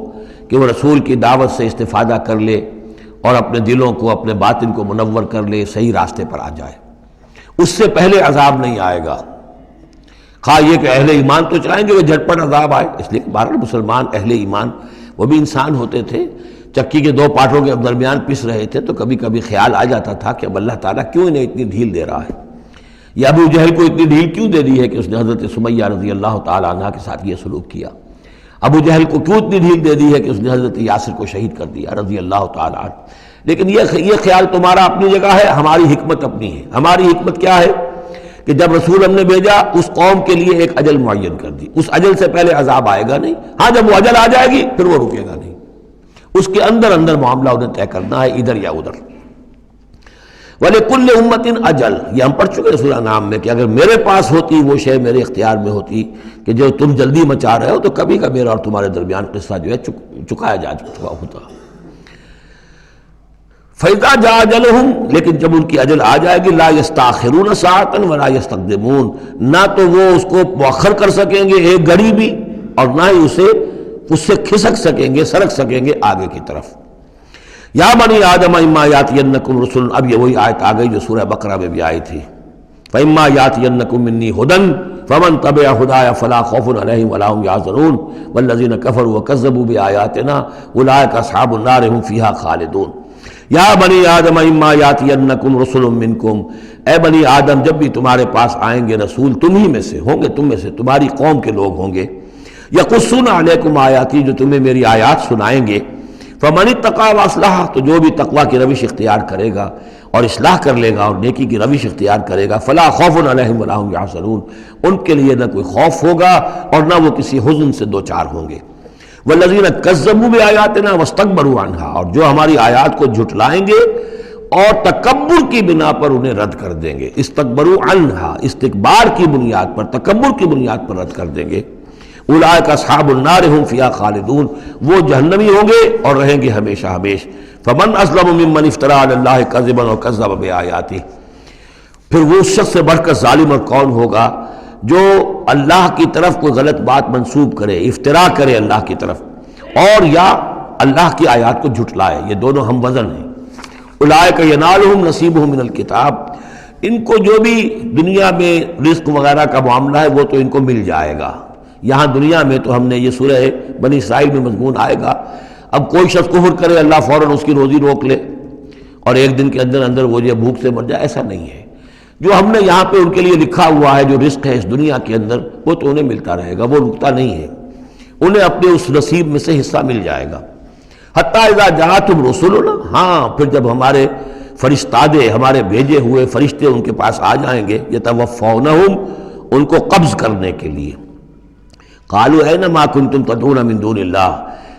کہ وہ رسول کی دعوت سے استفادہ کر لے اور اپنے دلوں کو، اپنے باطن کو منور کر لے، صحیح راستے پر آ جائے۔ اس سے پہلے عذاب نہیں آئے گا، خواہ یہ کہ اہل ایمان تو چاہیں گے وہ جھٹپٹ عذاب آئے، اس لیے کہ بہرحال مسلمان اہل ایمان وہ بھی انسان ہوتے تھے، چکی کے دو پاٹوں کے درمیان پس رہے تھے تو کبھی کبھی خیال آ جاتا تھا کہ اب اللہ تعالیٰ کیوں انہیں اتنی ڈھیل دے رہا ہے، یا ابو جہل کو اتنی ڈھیل کیوں دے دی ہے کہ اس نے حضرت سمیہ رضی اللہ تعالیٰ عنہ کے ساتھ یہ سلوک کیا، ابو جہل کو کیوں اتنی ڈھیل دے دی ہے کہ اس نے حضرت یاسر کو شہید کر دیا رضی اللہ تعالیٰ عنہ۔ لیکن یہ خیال تمہارا اپنی جگہ ہے، ہماری حکمت اپنی ہے۔ ہماری حکمت کیا ہے کہ جب رسول ہم نے بھیجا اس قوم کے لیے ایک اجل معین کر دی، اس اجل سے پہلے عذاب آئے گا نہیں، ہاں جب وہ اجل آ جائے گی پھر وہ رکے گا نہیں، اس کے اندر اندر معاملہ انہیں طے کرنا ہے، ادھر یا ادھر۔ وَلِكُلِّ أُمَّةٍ أَجَلٌ، یہ ہم پڑھ چکے ہیں سورہ نام میں کہ اگر میرے پاس ہوتی وہ شے، میرے اختیار میں ہوتی کہ جو تم جلدی مچا رہے ہو، تو کبھی کا میرا اور تمہارے درمیان قصہ جو ہے چکایا جا چکا ہوتا۔ فَإِذَا جَاءَ أَجَلُهُمْ، لیکن جب ان کی اجل آ جائے گی، لَا يَسْتَأْخِرُونَ سَاعَةً وَلَا يَسْتَقْدِمُونَ، نہ تو وہ اس کو مؤخر کر سکیں گے ایک گھڑی بھی، اور نہ ہی اس سے کھسک سکیں گے، سرک سکیں گے آگے کی طرف۔ یا بنی آدم اما یاتینکم رسل، اب یہ وہی آیت آ گئی جو سورہ بقرہ میں بھی آئی تھی، فاما یاتینکم منی ھدی فمن تبع ھدایا فلا خوف علیہم ولا هم یحزنون والذین کفروا وکذبوا بآیاتنا اولئک اصحاب النار هم فیہا خالدون۔ یا بنی آدم اما یاتینکم رسل منکم، اے بنی آدم جب بھی تمہارے پاس آئیں گے رسول تم ہی میں سے ہوں گے، تم میں سے تمہاری قوم کے لوگ ہوں گے، یقصون علیکم آیاتی، جو تمہیں میری آیات سنائیں گے، فمن اتقی واصلح، تو جو بھی تقوی کی روش اختیار کرے گا اور اصلاح کر لے گا اور نیکی کی روش اختیار کرے گا، فلا خوف علیہم ولا هم یحزنون، ان کے لیے نہ کوئی خوف ہوگا اور نہ وہ کسی حزن سے دوچار ہوں گے۔ والذین کذبوا بآیاتنا واستکبروا عنہا، اور جو ہماری آیات کو جھٹلائیں گے اور تکبر کی بنا پر انہیں رد کر دیں گے، استکبروا عنہا، استکبار کی بنیاد پر، تکبر کی بنیاد پر رد کر دیں گے، اولئک اصحاب النار هم فیہا خالدون، وہ جہنمی ہوں گے اور رہیں گے ہمیشہ ہمیش۔ فمن اظلم ممن افترى علی اللہ کذبا وکذب بآیاتہ، پھر وہ اس شخص سے بڑھ کر ظالم اور کون ہوگا جو اللہ کی طرف کوئی غلط بات منسوب کرے، افتراء کرے اللہ کی طرف، اور یا اللہ کی آیات کو جھٹلائے، یہ دونوں ہم وزن ہیں۔ اولئک ینالہم نصیبہم من الکتاب، ان کو جو بھی دنیا میں رزق وغیرہ کا معاملہ ہے وہ تو ان کو مل جائے گا، یہاں دنیا میں تو ہم نے یہ سورہ بنی اسرائیل میں مضمون آئے گا، اب کوئی شخص کفر کرے اللہ فوراً اس کی روزی روک لے اور ایک دن کے اندر اندر وہ یہ بھوک سے مر جائے، ایسا نہیں ہے۔ جو ہم نے یہاں پہ ان کے لیے لکھا ہوا ہے جو رزق ہے اس دنیا کے اندر وہ تو انہیں ملتا رہے گا، وہ رکتا نہیں ہے، انہیں اپنے اس نصیب میں سے حصہ مل جائے گا۔ حتیٰ اذا جاءتہم رسلنا، ہاں پھر جب ہمارے فرشتادے، ہمارے بھیجے ہوئے فرشتے ان کے پاس آ جائیں گے، یتوفونہم، ان کو قبض کرنے کے لیے، قالوا این ما کنتم تدعون من دون اللہ،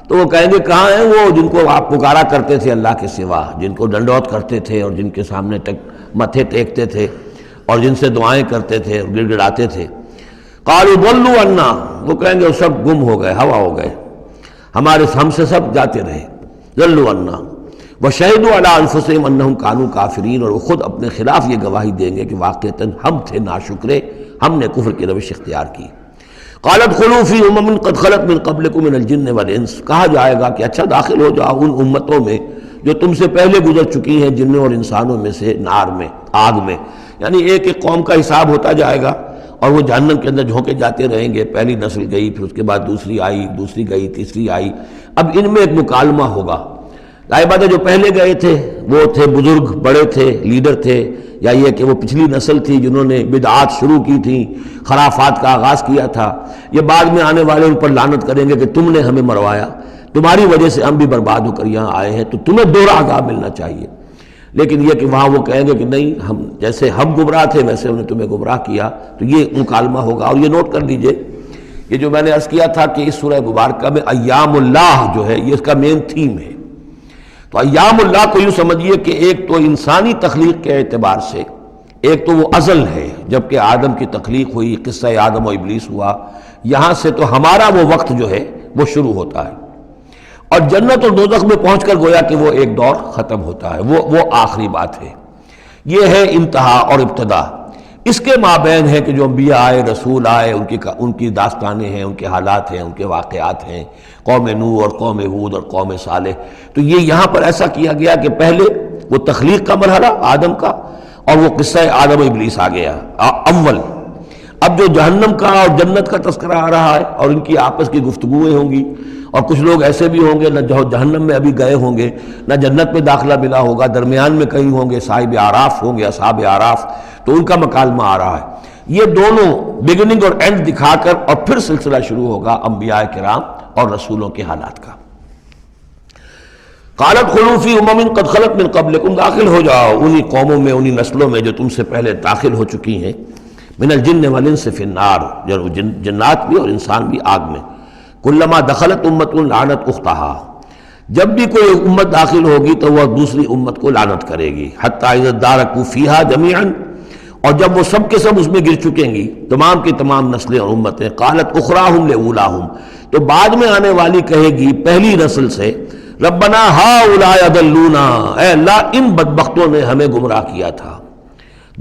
تو وہ کہیں گے کہاں ہیں وہ جن کو آپ پکارا کرتے تھے اللہ کے سوا، جن کو ڈنڈوت کرتے تھے اور جن کے سامنے متھے ٹیکتے تھے اور جن سے دعائیں کرتے تھے اور گڑ گڑاتے تھے۔ قالوا ضلوا عنا، وہ کہیں گے وہ سب گم ہو گئے، ہوا ہو گئے، ہم سے سب جاتے رہے، ضلوا عنا وشہدوا علی انفسہم انہم کانوا کافرین، اور وہ خود اپنے خلاف یہ گواہی دیں گے کہ واقعتاً ہم تھے ناشکرے، ہم نے کفر کی روش اختیار کی۔ قالت خلوا فی امم قد خلت من قبلکم من الجن والانس، کہا جائے گا کہ اچھا داخل ہو جاؤ ان امتوں میں جو تم سے پہلے گزر چکی ہیں جنوں اور انسانوں میں سے، نار میں، آگ میں، یعنی ایک ایک قوم کا حساب ہوتا جائے گا اور وہ جہنم کے اندر جھونکے جاتے رہیں گے، پہلی نسل گئی، پھر اس کے بعد دوسری آئی، دوسری گئی، تیسری آئی، اب ان میں ایک مکالمہ ہوگا۔ ظاہر بات ہے جو پہلے گئے تھے وہ تھے بزرگ، بڑے تھے، لیڈر تھے، یا یہ کہ وہ پچھلی نسل تھی جنہوں نے بدعات شروع کی تھیں، خرافات کا آغاز کیا تھا، یہ بعد میں آنے والے ان پر لعنت کریں گے کہ تم نے ہمیں مروایا، تمہاری وجہ سے ہم بھی برباد ہو کر یہاں آئے ہیں، تو تمہیں دوہرا عذاب ملنا چاہیے۔ لیکن یہ کہ وہاں وہ کہیں گے کہ نہیں، ہم جیسے ہم گمراہ تھے ویسے انہوں نے تمہیں گمراہ کیا، تو یہ مکالمہ ہوگا۔ اور یہ نوٹ کر لیجئے، یہ جو میں نے عرض کیا تھا کہ اس سورہ مبارکہ میں ایام اللہ جو ہے یہ اس کا مین تھیم ہے۔ تو ایام اللہ کو یوں سمجھیے کہ ایک تو انسانی تخلیق کے اعتبار سے، ایک تو وہ ازل ہے جبکہ آدم کی تخلیق ہوئی، قصہ آدم و ابلیس ہوا، یہاں سے تو ہمارا وہ وقت جو ہے وہ شروع ہوتا ہے، اور جنت اور دوزخ میں پہنچ کر گویا کہ وہ ایک دور ختم ہوتا ہے، وہ آخری بات ہے۔ یہ ہے انتہا اور ابتدا۔ اس کے مابین ہے کہ جو انبیاء آئے، رسول آئے، ان کی داستانیں ہیں، ان کے حالات ہیں، ان کے واقعات ہیں، قوم نوح اور قوم ہود اور قوم صالح۔ تو یہ یہاں پر ایسا کیا گیا کہ پہلے وہ تخلیق کا مرحلہ آدم کا، اور وہ قصہ آدم و ابلیس آ گیا اول۔ اب جو جہنم کا اور جنت کا تذکرہ آ رہا ہے، اور ان کی آپس کی گفتگویں ہوں گی، اور کچھ لوگ ایسے بھی ہوں گے نہ جو جہنم میں ابھی گئے ہوں گے، نہ جنت میں داخلہ ملا ہوگا، درمیان میں کہیں ہوں گے، صاحب آراف ہوں گے، اصحاب آراف، تو ان کا مکالمہ آ رہا ہے۔ یہ دونوں بگننگ اور اینڈ دکھا کر اور پھر سلسلہ شروع ہوگا انبیاء کرام اور رسولوں کے حالات کا۔ قالت خلوا فی امم قد خلت من قبلکم، داخل ہو جاؤ انہی قوموں میں، انہی نسلوں میں جو تم سے پہلے داخل ہو چکی ہیں، من الجن والانس فی النار، جنات بھی اور انسان بھی آگ میں، کلما دخلت امت لعنت اختہا، جب بھی کوئی امت داخل ہوگی تو وہ دوسری امت کو لعنت کرے گی، حتی اذا ادارکوا فیہا جمیعا، اور جب وہ سب کے سب اس میں گر چکیں گی، تمام کی تمام نسلیں اور امتیں، قالت اخراہم لاولاہم، تو بعد میں آنے والی کہے گی پہلی نسل سے، ربنا ہؤلاء اضلونا، اے اللہ ان بدبختوں نے ہمیں گمراہ کیا تھا۔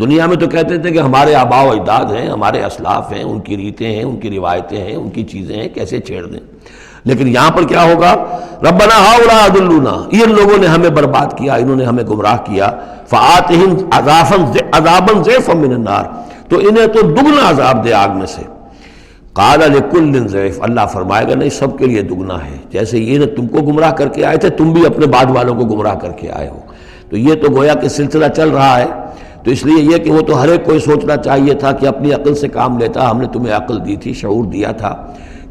دنیا میں تو کہتے تھے کہ ہمارے آباء و اجداد ہیں، ہمارے اسلاف ہیں، ان کی ریتیں ہیں، ان کی روایتیں ہیں، ان کی چیزیں ہیں، کیسے چھیڑ دیں۔ لیکن یہاں پر کیا ہوگا، ربنا ہؤلاء اضلونا، ان لوگوں نے ہمیں برباد کیا، انہوں نے ہمیں گمراہ کیا، فآتہم عذابا ضعفا من النار، تو انہیں تو دگنا عذاب دے آگ میں سے۔ قال لکل ضعف، اللہ فرمائے گا نہیں، سب کے لیے دگنا ہے، جیسے یہ نے تم کو گمراہ کر کے آئے تھے، تم بھی اپنے بعد والوں کو گمراہ کر کے آئے ہو۔ تو یہ تو گویا کہ سلسلہ چل رہا ہے، تو اس لیے یہ کہ وہ تو ہر ایک کو سوچنا چاہیے تھا کہ اپنی عقل سے کام لیتا، ہم نے تمہیں عقل دی تھی، شعور دیا تھا،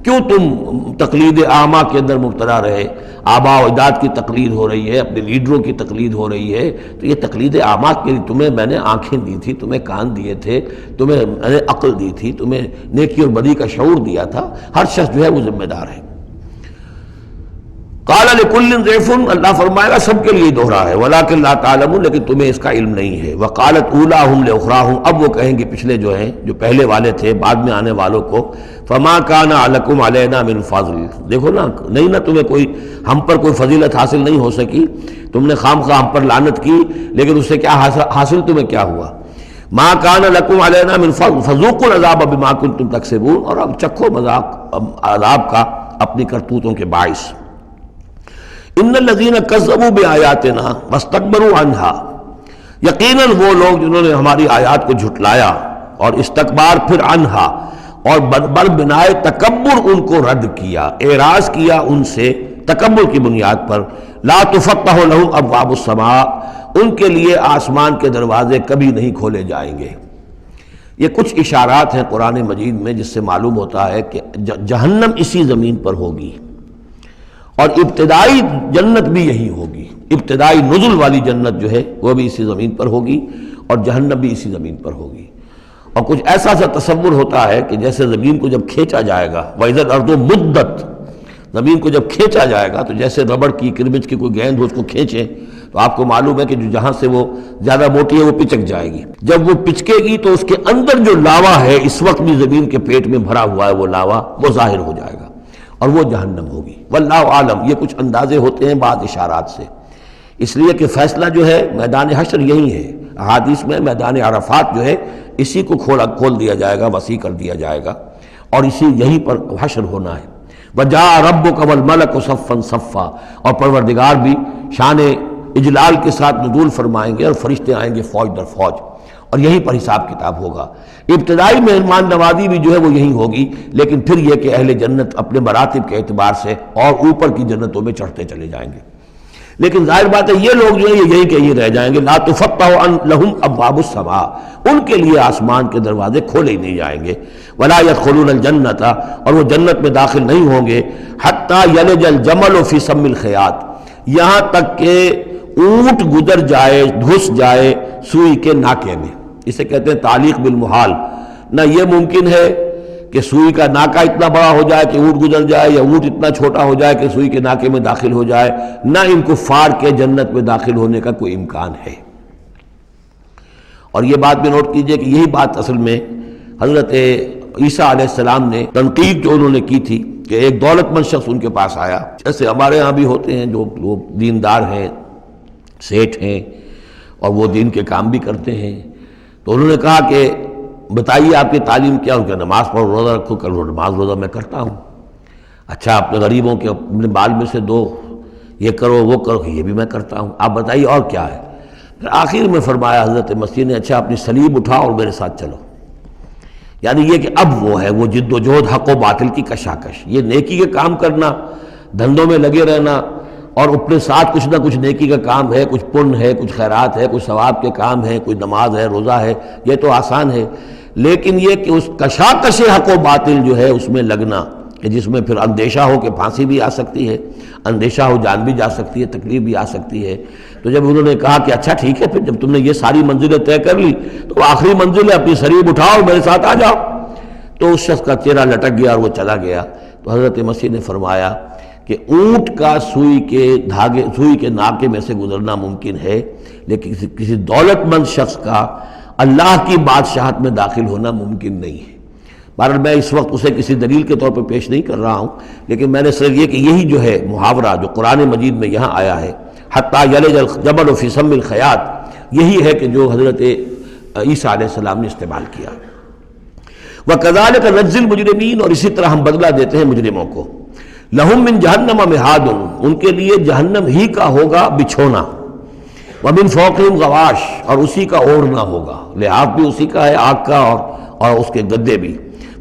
کیوں تم تقلید اعمیٰ کے اندر مبتلا رہے؟ آباء و اجداد کی تقلید ہو رہی ہے، اپنے لیڈروں کی تقلید ہو رہی ہے، تو یہ تقلید اعمیٰ کے لیے تمہیں میں نے آنکھیں دی تھی، تمہیں کان دیے تھے، تمہیں میں نے عقل دی تھی، تمہیں نیکی اور بدی کا شعور دیا تھا، ہر شخص جو ہے وہ ذمہ دار ہے۔ قال لکل ضعف، اللہ فرمائے گا سب کے لیے دوہرا ہے، ولکن لا تعلمون، لیکن تمہیں اس کا علم نہیں ہے۔ وقالت اولاہم لاخراہم، اب وہ کہیں گے پچھلے جو ہیں، جو پہلے والے تھے، بعد میں آنے والوں کو، فما کان علیکم علینا من فضل، دیکھو نا، نہیں نا تمہیں کوئی، ہم پر کوئی فضیلت حاصل نہیں ہو سکی، تم نے خام خواہ ہم پر لعنت کی، لیکن اس سے کیا حاصل تمہیں کیا ہوا؟ ما کان لکم علینا من فضل فذوقوا العذاب بما کنتم تکسبون، اور اب چکھو مذاق عذاب کا اپنی کرتوتوں کے باعث۔ ان الذین کذبوا بآیاتنا واستکبروا عنہا، یقیناً وہ لوگ جنہوں نے ہماری آیات کو جھٹلایا اور استکبار پھر عنہا، اور بر بنائے تکبر ان کو رد کیا، اعراض کیا ان سے تکبر کی بنیاد پر، لا تفتح لهم ابواب السماء، ان کے لیے آسمان کے دروازے کبھی نہیں کھولے جائیں گے۔ یہ کچھ اشارات ہیں قرآن مجید میں جس سے معلوم ہوتا ہے کہ جہنم اسی زمین پر ہوگی، اور ابتدائی جنت بھی یہی ہوگی، ابتدائی نزل والی جنت جو ہے وہ بھی اسی زمین پر ہوگی، اور جہنم بھی اسی زمین پر ہوگی۔ اور کچھ ایسا سا تصور ہوتا ہے کہ جیسے زمین کو جب کھینچا جائے گا، وَإِذَا الْأَرْضُ مُدَّتْ، زمین کو جب کھینچا جائے گا تو جیسے ربڑ کی کرمچ کی کوئی گیند ہو اس کو کھینچیں تو آپ کو معلوم ہے کہ جو جہاں سے وہ زیادہ موٹی ہے وہ پچک جائے گی، جب وہ پچکے گی تو اس کے اندر جو لاوا ہے، اس وقت بھی زمین کے پیٹ میں بھرا ہوا ہے وہ لاوا، وہ ظاہر ہو جائے گا، اور وہ جہنم ہوگی۔ واللہ عالم، یہ کچھ اندازے ہوتے ہیں بعض اشارات سے، اس لیے کہ فیصلہ جو ہے میدان حشر یہی ہے، احادیث میں میدان عرفات جو ہے اسی کو کھول دیا جائے گا، وسیع کر دیا جائے گا، اور اسی یہیں پر حشر ہونا ہے۔ وَجَاءَ رَبُّكَ وَالْمَلَكُ صَفًّا صَفًّا، اور پروردگار بھی شان اجلال کے ساتھ نزول فرمائیں گے، اور فرشتے آئیں گے فوج در فوج، اور یہیں پر حساب کتاب ہوگا۔ ابتدائی مہمان نوازی بھی جو ہے وہ یہی ہوگی، لیکن پھر یہ کہ اہل جنت اپنے مراتب کے اعتبار سے اور اوپر کی جنتوں میں چڑھتے چلے جائیں گے، لیکن ظاہر بات ہے یہ لوگ جو ہیں یہ یہی کہ یہ رہ جائیں گے، لا تفتح لهم ابواب السماء، ان کے لیے آسمان کے دروازے کھولے ہی نہیں جائیں گے، ولا يدخلون الجنت، اور وہ جنت میں داخل نہیں ہوں گے، حتی یلج الجمل فی سم الخیاط، یہاں تک کہ اونٹ گزر جائے، گھس جائے سوئی کے ناکے میں، اسے کہتے ہیں تعلیق بالمحال۔ نہ یہ ممکن ہے کہ سوئی کا ناکہ اتنا بڑا ہو جائے کہ اونٹ گزر جائے، یا اونٹ اتنا چھوٹا ہو جائے کہ سوئی کے ناکے میں داخل ہو جائے، نہ ان کفار کے جنت میں داخل ہونے کا کوئی امکان ہے۔ اور یہ بات بھی نوٹ کیجئے کہ یہی بات اصل میں حضرت عیسیٰ علیہ السلام نے تنقید جو انہوں نے کی تھی کہ ایک دولت مند شخص ان کے پاس آیا، جیسے ہمارے ہاں بھی ہوتے ہیں جو لوگ دیندار ہیں، سیٹھ ہیں، اور وہ دین کے کام بھی کرتے ہیں، تو انہوں نے کہا کہ بتائیے آپ کی تعلیم کیا؟ ان کا نماز پڑھو، روزہ رکھو، کرو نماز روزہ میں کرتا ہوں۔ اچھا اپنے غریبوں کے اپنے مال میں سے دو، یہ کرو وہ کرو، یہ بھی میں کرتا ہوں، آپ بتائیے اور کیا ہے؟ پھر آخر میں فرمایا حضرت مسیح نے، اچھا اپنی صلیب اٹھاؤ اور میرے ساتھ چلو۔ یعنی یہ کہ اب وہ ہے وہ جد و جہد حق و باطل کی کشاکش، یہ نیکی کے کام کرنا، دھندوں میں لگے رہنا، اور اپنے ساتھ کچھ نہ کچھ نیکی کا کام ہے، کچھ پن ہے، کچھ خیرات ہے، کچھ ثواب کے کام ہے، کوئی نماز ہے، روزہ ہے، یہ تو آسان ہے، لیکن یہ کہ اس کشاکش حق و باطل جو ہے اس میں لگنا، کہ جس میں پھر اندیشہ ہو کہ پھانسی بھی آ سکتی ہے، اندیشہ ہو جان بھی جا سکتی ہے، تکلیف بھی آ سکتی ہے۔ تو جب انہوں نے کہا کہ اچھا ٹھیک ہے، پھر جب تم نے یہ ساری منزلیں طے کر لی تو آخری منزل ہے اپنی صلیب اٹھاؤ میرے ساتھ آ جاؤ۔ تو اس شخص کا چہرہ لٹک گیا اور وہ چلا گیا۔ تو حضرت مسیح نے فرمایا کہ اونٹ کا سوئی کے ناکے میں سے گزرنا ممکن ہے، لیکن کسی دولت مند شخص کا اللہ کی بادشاہت میں داخل ہونا ممکن نہیں ہے۔ بہرحال میں اس وقت اسے کسی دلیل کے طور پر پیش نہیں کر رہا ہوں، لیکن میں نے صرف یہ کہ یہی جو ہے محاورہ جو قرآن مجید میں یہاں آیا ہے، حتیٰ یلج الجمل فی سم الخیاط، یہی ہے کہ جو حضرت عیسیٰ علیہ السلام نے استعمال کیا۔ وَكَذَلِكَ نَجْزِي الْمُجْرِمِينَ، اور اسی طرح ہم بدلہ دیتے ہیں مجرموں کو۔ لَهُم مِّن جَهَنَّمَ مِہَادٌ، ان کے لیے جہنم ہی کا ہوگا بچھونا، وَمِن فَوْقِهِمْ غَوَاشٍ، اور اسی کا اوڑھنا ہوگا، لحاف بھی اسی کا ہے آگ کا، اور اس کے گدے بھی۔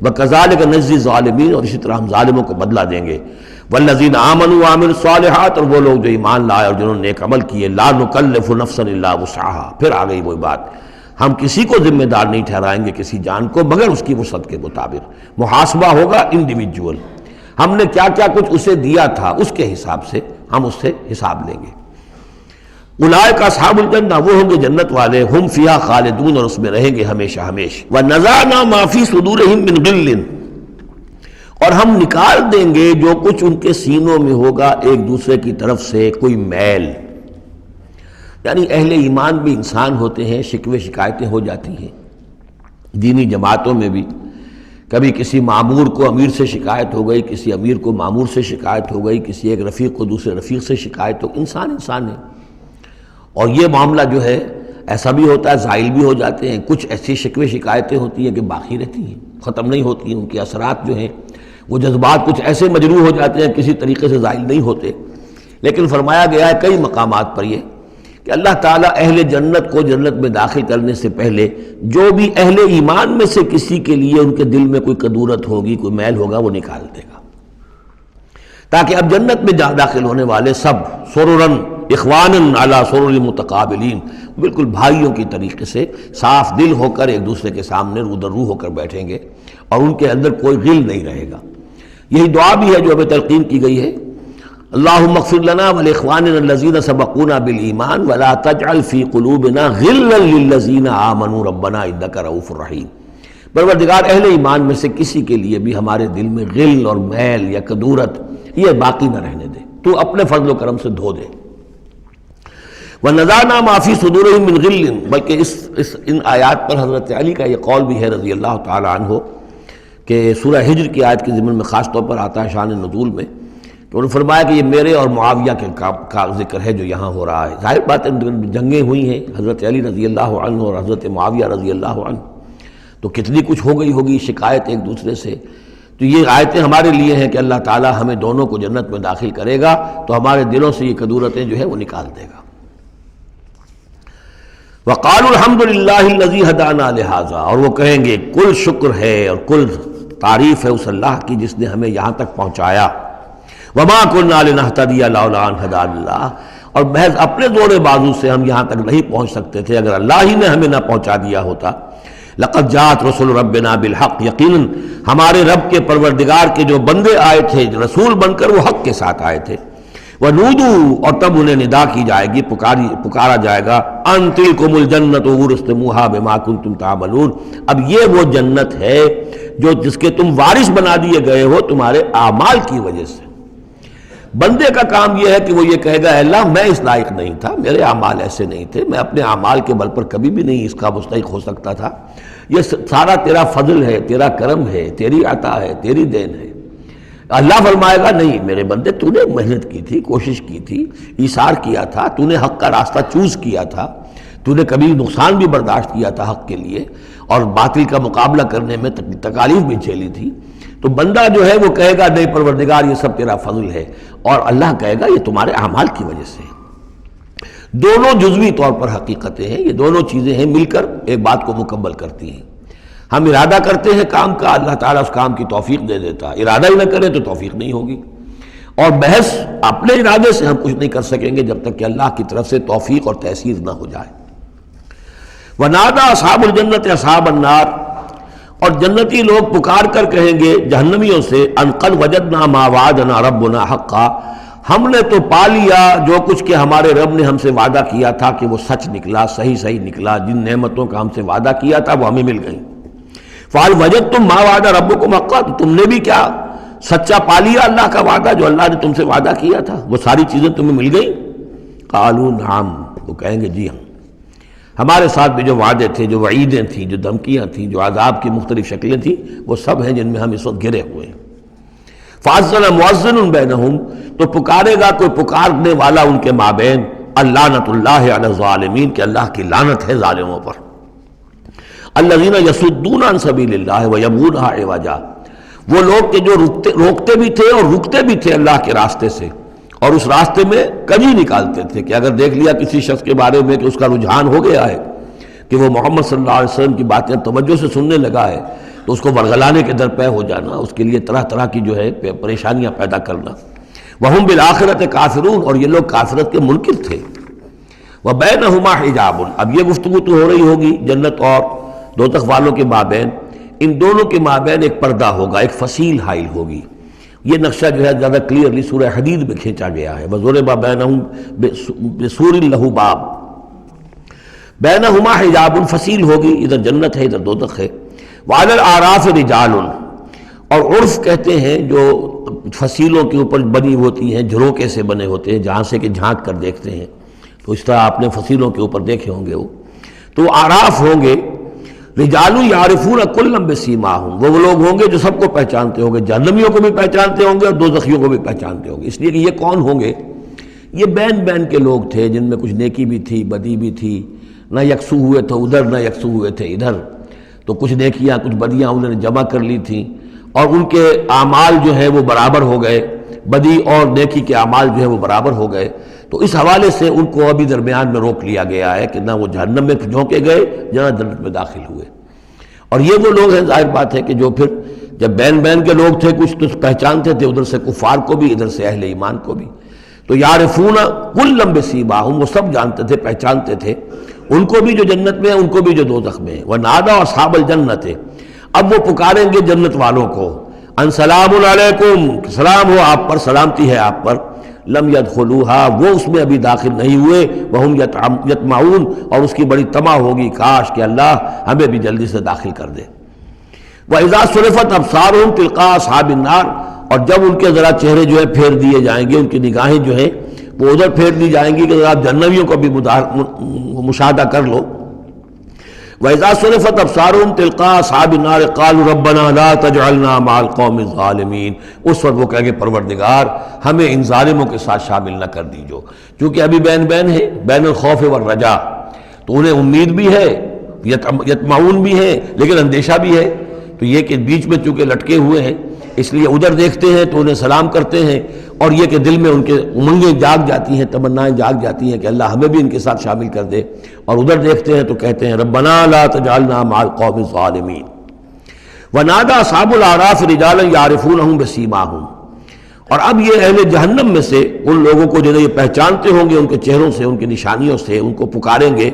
وَكَذَلِكَ نَجْزِي الظَّالِمِينَ، اور اسی طرح ہم ظالموں کو بدلہ دیں گے۔ وَالَّذِينَ آمَنُوا وَعَمِلُوا الصَّالِحَاتِ، اور وہ لوگ جو ایمان لائے اور جنہوں نے نیک عمل کیے، لَا نُكَلِّفُ نَفْسًا إِلَّا وُسْعَهَا، پھر آ گئی وہی بات، ہم کسی کو ذمہ دار نہیں ٹھہرائیں گے کسی جان کو مگر اس کی وسعت کے مطابق۔ محاسبہ ہوگا انڈیویجول، ہم نے کیا کیا کچھ اسے دیا تھا اس کے حساب سے ہم اس سے حساب لیں گے۔ اولئک اصحاب الجنہ، وہ ہوں گے جنت والے، ہم فیہا خالدون، اور اس میں رہیں گے ہمیشہ ہمیشہ۔ وَنَزَعْنَا مَا فِي صُدُورِهِم مِّن غِلٍّ، اور ہم نکال دیں گے جو کچھ ان کے سینوں میں ہوگا ایک دوسرے کی طرف سے کوئی میل۔ یعنی اہل ایمان بھی انسان ہوتے ہیں، شکوے شکایتیں ہو جاتی ہیں، دینی جماعتوں میں بھی کبھی کسی معمور کو امیر سے شکایت ہو گئی، کسی امیر کو معمور سے شکایت ہو گئی، کسی ایک رفیق کو دوسرے رفیق سے شکایت ہو، انسان ہے۔ اور یہ معاملہ جو ہے ایسا بھی ہوتا ہے، زائل بھی ہو جاتے ہیں، کچھ ایسی شکوے شکایتیں ہوتی ہیں کہ باقی رہتی ہیں، ختم نہیں ہوتی ہیں، ان کے اثرات جو ہیں وہ جذبات کچھ ایسے مجروح ہو جاتے ہیں کسی طریقے سے زائل نہیں ہوتے۔ لیکن فرمایا گیا ہے کئی مقامات پر یہ کہ اللہ تعالیٰ اہل جنت کو جنت میں داخل کرنے سے پہلے جو بھی اہل ایمان میں سے کسی کے لیے ان کے دل میں کوئی کدورت ہوگی، کوئی میل ہوگا، وہ نکال دے گا، تاکہ اب جنت میں داخل ہونے والے سب سررن اخوانن علی سرر متقابلین، بالکل بھائیوں کی طریقے سے صاف دل ہو کر ایک دوسرے کے سامنے رو در رو ہو کر بیٹھیں گے، اور ان کے اندر کوئی غل نہیں رہے گا۔ یہی دعا بھی ہے جو ہمیں تلقین کی گئی ہے، اللہم اغفر لنا ولاخواننا الذین سبقونا بالایمان ولا تجعل فی قلوبنا غلا للذین آمنوا ربنا انک رؤوف رحیم۔ پروردگار اہل ایمان میں سے کسی کے لیے بھی ہمارے دل میں غل اور میل یا کدورت یہ باقی نہ رہنے دے، تو اپنے فضل و کرم سے دھو دے۔ وَنَزَعْنَا مَا فِي صُدُورِهِم مِّن غِلٍّ، بلکہ ان آیات پر حضرت علی کا یہ قول بھی ہے رضی اللہ تعالی عنہ کہ سورہ ہجر کی آیت کے ضمن میں خاص طور پر آتا ہے شان نزول میں، تو انہوں نے فرمایا کہ یہ میرے اور معاویہ کے کا ذکر ہے جو یہاں ہو رہا ہے۔ ظاہر بات ہے جنگیں ہوئی ہیں حضرت علی رضی اللہ عنہ اور حضرت معاویہ رضی اللہ عنہ، تو کتنی کچھ ہو گئی ہوگی شکایت ایک دوسرے سے، تو یہ آیتیں ہمارے لیے ہیں کہ اللہ تعالیٰ ہمیں دونوں کو جنت میں داخل کرے گا تو ہمارے دلوں سے یہ کدورتیں جو ہے وہ نکال دے گا۔ وَقَالُوا الْحَمْدُ لِلَّهِ الَّذِي هَدَانَا لِهَذَا، اور وہ کہیں گے کل شکر ہے اور کل تعریف ہے اس اللہ کی جس نے ہمیں یہاں تک پہنچایا۔ وَمَا كُنَّا لِنَهْتَدِيَ لَوْلَا أَنْ هَدَانَا اللَّهُ، اور محض اپنے زور بازو سے ہم یہاں تک نہیں پہنچ سکتے تھے اگر اللہ ہی نے ہمیں نہ پہنچا دیا ہوتا۔ لَقَدْ جَاءَتْ رُسُلُ رَبِّنَا بِالْحَقِّ، یقیناً ہمارے رب کے پروردگار کے جو بندے آئے تھے رسول بن کر وہ حق کے ساتھ آئے تھے۔ وَنُودُوا اور تب انہیں ندا کی جائے گی، پکارا جائے گا، ان تلکم الجنۃ اورثتموہا بما کنتم تعملون، اب یہ وہ جنت ہے جو جس کے تم وارث بنا دیے گئے ہو تمہارے اعمال کی وجہ سے۔ بندے کا کام یہ ہے کہ وہ یہ کہے گا اے اللہ میں اس لائق نہیں تھا، میرے اعمال ایسے نہیں تھے، میں اپنے اعمال کے بل پر کبھی بھی نہیں اس کا مستحق ہو سکتا تھا، یہ سارا تیرا فضل ہے، تیرا کرم ہے، تیری عطا ہے، تیری دین ہے۔ اللہ فرمائے گا نہیں میرے بندے، تو نے محنت کی تھی، کوشش کی تھی، ایثار کیا تھا، تو نے حق کا راستہ چوز کیا تھا، تو نے کبھی نقصان بھی برداشت کیا تھا حق کے لیے، اور باطل کا مقابلہ کرنے میں تکالیف بھی جھیلی تھی۔ تو بندہ جو ہے وہ کہے گا نہیں پروردگار یہ سب تیرا فضل ہے، اور اللہ کہے گا یہ تمہارے اعمال کی وجہ سے۔ دونوں جزوی طور پر حقیقتیں ہیں، یہ دونوں چیزیں ہیں مل کر ایک بات کو مکمل کرتی ہیں۔ ہم ارادہ کرتے ہیں کام کا، اللہ تعالیٰ اس کام کی توفیق دے دیتا ہے، ارادہ ہی نہ کریں تو توفیق نہیں ہوگی، اور بحث اپنے ارادے سے ہم کچھ نہیں کر سکیں گے جب تک کہ اللہ کی طرف سے توفیق اور تیسیر نہ ہو جائے۔ وَنَادَى أَصْحَابُ الْجَنَّةِ أَصْحَابَ النَّارِ، اور جنتی لوگ پکار کر کہیں گے جہنمیوں سے، أَن قَدْ وَجَدْنَا مَا وَعَدَنَا رَبُّنَا حَقًّا، ہم نے تو پا لیا جو کچھ کہ ہمارے رب نے ہم سے وعدہ کیا تھا کہ وہ سچ نکلا، صحیح نکلا، جن نعمتوں کا ہم سے وعدہ کیا تھا وہ ہمیں مل گئیں۔ فَهَلْ وَجَدْتُم مَّا وَعَدَ رَبُّكُمْ حَقًّا، تو تم نے بھی کیا سچا پا لیا اللہ کا وعدہ جو اللہ نے تم سے وعدہ کیا تھا، وہ ساری چیزیں تمہیں مل گئیں؟ قالوا نعم، وہ کہیں گے جی ہاں، ہمارے ساتھ بھی جو وعدے تھے، جو وعیدیں تھیں، جو دھمکیاں تھیں، جو عذاب کی مختلف شکلیں تھیں، وہ سب ہیں جن میں ہم اس وقت گھرے ہوئے ہیں۔ فَأَذَّنَ مُؤَذِّنٌ بَيْنَهُمْ، تو پکارے گا کوئی پکارنے والا ان کے مابین، اللعنۃ اللہ علی الظالمین، کہ اللہ کی لعنت ہے ظالموں پر۔ الذین یصدون عن سبیل اللہ ویبغونہا عوجا، وہ لوگ کہ جو روکتے بھی تھے اور رکتے بھی تھے اللہ کے راستے سے، اور اس راستے میں کجی نکالتے تھے کہ اگر دیکھ لیا کسی شخص کے بارے میں کہ اس کا رجحان ہو گیا ہے کہ وہ محمد صلی اللہ علیہ وسلم کی باتیں توجہ سے سننے لگا ہے، تو اس کو ورگلانے کے درپے ہو جانا، اس کے لیے طرح طرح کی جو ہے پریشانیاں پیدا کرنا۔ وہم بالآخرۃ کافرون، اور یہ لوگ کافرت کے منکر تھے۔ وبینہما حجاب، اب یہ گفتگو تو ہو رہی ہوگی جنت اور دوزخ والوں کے مابین، ان دونوں کے مابین ایک پردہ ہوگا، ایک فصیل حائل ہوگی۔ یہ نقشہ جو ہے زیادہ کلیئرلی سورہ حدید میں کھینچا گیا ہے، وَضُرِبَ بَيْنَهُمْ بِسُورٍ لَهُ بَابٌ، بَيْنَهُمَا حجاب، فصیل ہوگی، ادھر جنت ہے ادھر دوزخ ہے۔ وَعَلَى الْأَعْرَافِ رِجَالٌ، اور عرف کہتے ہیں جو فصیلوں کے اوپر بنی ہوتی ہیں، جھروکے سے بنے ہوتے ہیں، جہاں سے کہ جھانک کر دیکھتے ہیں، تو اس طرح آپ نے فصیلوں کے اوپر دیکھے ہوں گے، تو اعراف ہوں گے، رجال یعرفون کلا بسیماہم، وہ لوگ ہوں گے جو سب کو پہچانتے ہوں گے، جہنمیوں کو بھی پہچانتے ہوں گے اور دوزخیوں کو بھی پہچانتے ہوں گے۔ اس لیے کہ یہ کون ہوں گے؟ یہ بین بین کے لوگ تھے جن میں کچھ نیکی بھی تھی، بدی بھی تھی، نہ یکسو ہوئے تھے ادھر، نہ یکسو ہوئے تھے ادھر، تو کچھ نیکیاں کچھ بدیاں انہوں نے جمع کر لی تھیں، اور ان کے اعمال جو ہے وہ برابر ہو گئے، بدی اور نیکی کے اعمال جو ہے وہ برابر ہو گئے۔ تو اس حوالے سے ان کو ابھی درمیان میں روک لیا گیا ہے کہ نہ وہ جہنم میں جھونکے گئے نہ جنت میں داخل ہوئے۔ اور یہ وہ لوگ ہیں، ظاہر بات ہے کہ جو پھر جب بین بین کے لوگ تھے کچھ تو پہچانتے تھے ادھر سے کفار کو بھی ادھر سے اہل ایمان کو بھی، تو یعرفون کلا بسیماہم، وہ سب جانتے تھے پہچانتے تھے، ان کو بھی جو جنت میں ہیں ان کو بھی جو دوزخ میں ہیں۔ وَنَادَوْا أَصْحَابَ الْجَنَّةِ، اب وہ پکاریں گے جنت والوں کو، ان سلام علیکم، سلام ہو آپ پر، سلامتی ہے آپ پر، لم يدخلوها، وہ اس میں ابھی داخل نہیں ہوئے، وہم یطمعون، اور اس کی بڑی طمع ہوگی کاش کہ اللہ ہمیں بھی جلدی سے داخل کر دے۔ وَإِذَا صُرِفَتْ أَبْصَارُهُمْ تِلْقَاءَ أَصْحَابِ النَّارِ، اور جب ان کے ذرا چہرے جو ہے پھیر دیے جائیں گے، ان کی نگاہیں جو ہیں وہ ادھر پھیر دی جائیں گی کہ ذرا جہنمیوں کو بھی مشاہدہ کر لو۔ وَإِذَا صُرِفَتْ أَبْصَارُهُمْ تِلْقَاءَ أَصْحَابِ النَّارِ قَالُوا رَبَّنَا لَا تَجْعَلْنَا مَعَ الْقَوْمِ الظَّالِمِينَ، اس وقت وہ کہیں گے پروردگار ہمیں ان ظالموں کے ساتھ شامل نہ کر دیجو، کیونکہ ابھی بین بین ہے، بین الخوف والرجا، تو انہیں امید بھی ہے، یطمعون بھی ہے، لیکن اندیشہ بھی ہے، تو یہ کہ بیچ میں چونکہ لٹکے ہوئے ہیں اس لیے ادھر دیکھتے ہیں تو انہیں سلام کرتے ہیں، اور یہ کہ دل میں ان کے امنگیں جاگ جاتی ہیں، تمنائیں جاگ جاتی ہیں کہ اللہ ہمیں بھی ان کے ساتھ شامل کر دے، اور ادھر دیکھتے ہیں تو کہتے ہیں ربنا لا تجعلنا مع القوم الظالمین۔ ونادى اصحاب الاعراف رجالا يعرفونهم بسیماہم، اور اب یہ اہل جہنم میں سے ان لوگوں کو جنہیں یہ پہچانتے ہوں گے ان کے چہروں سے، ان کی نشانیوں سے، ان کو پکاریں گے،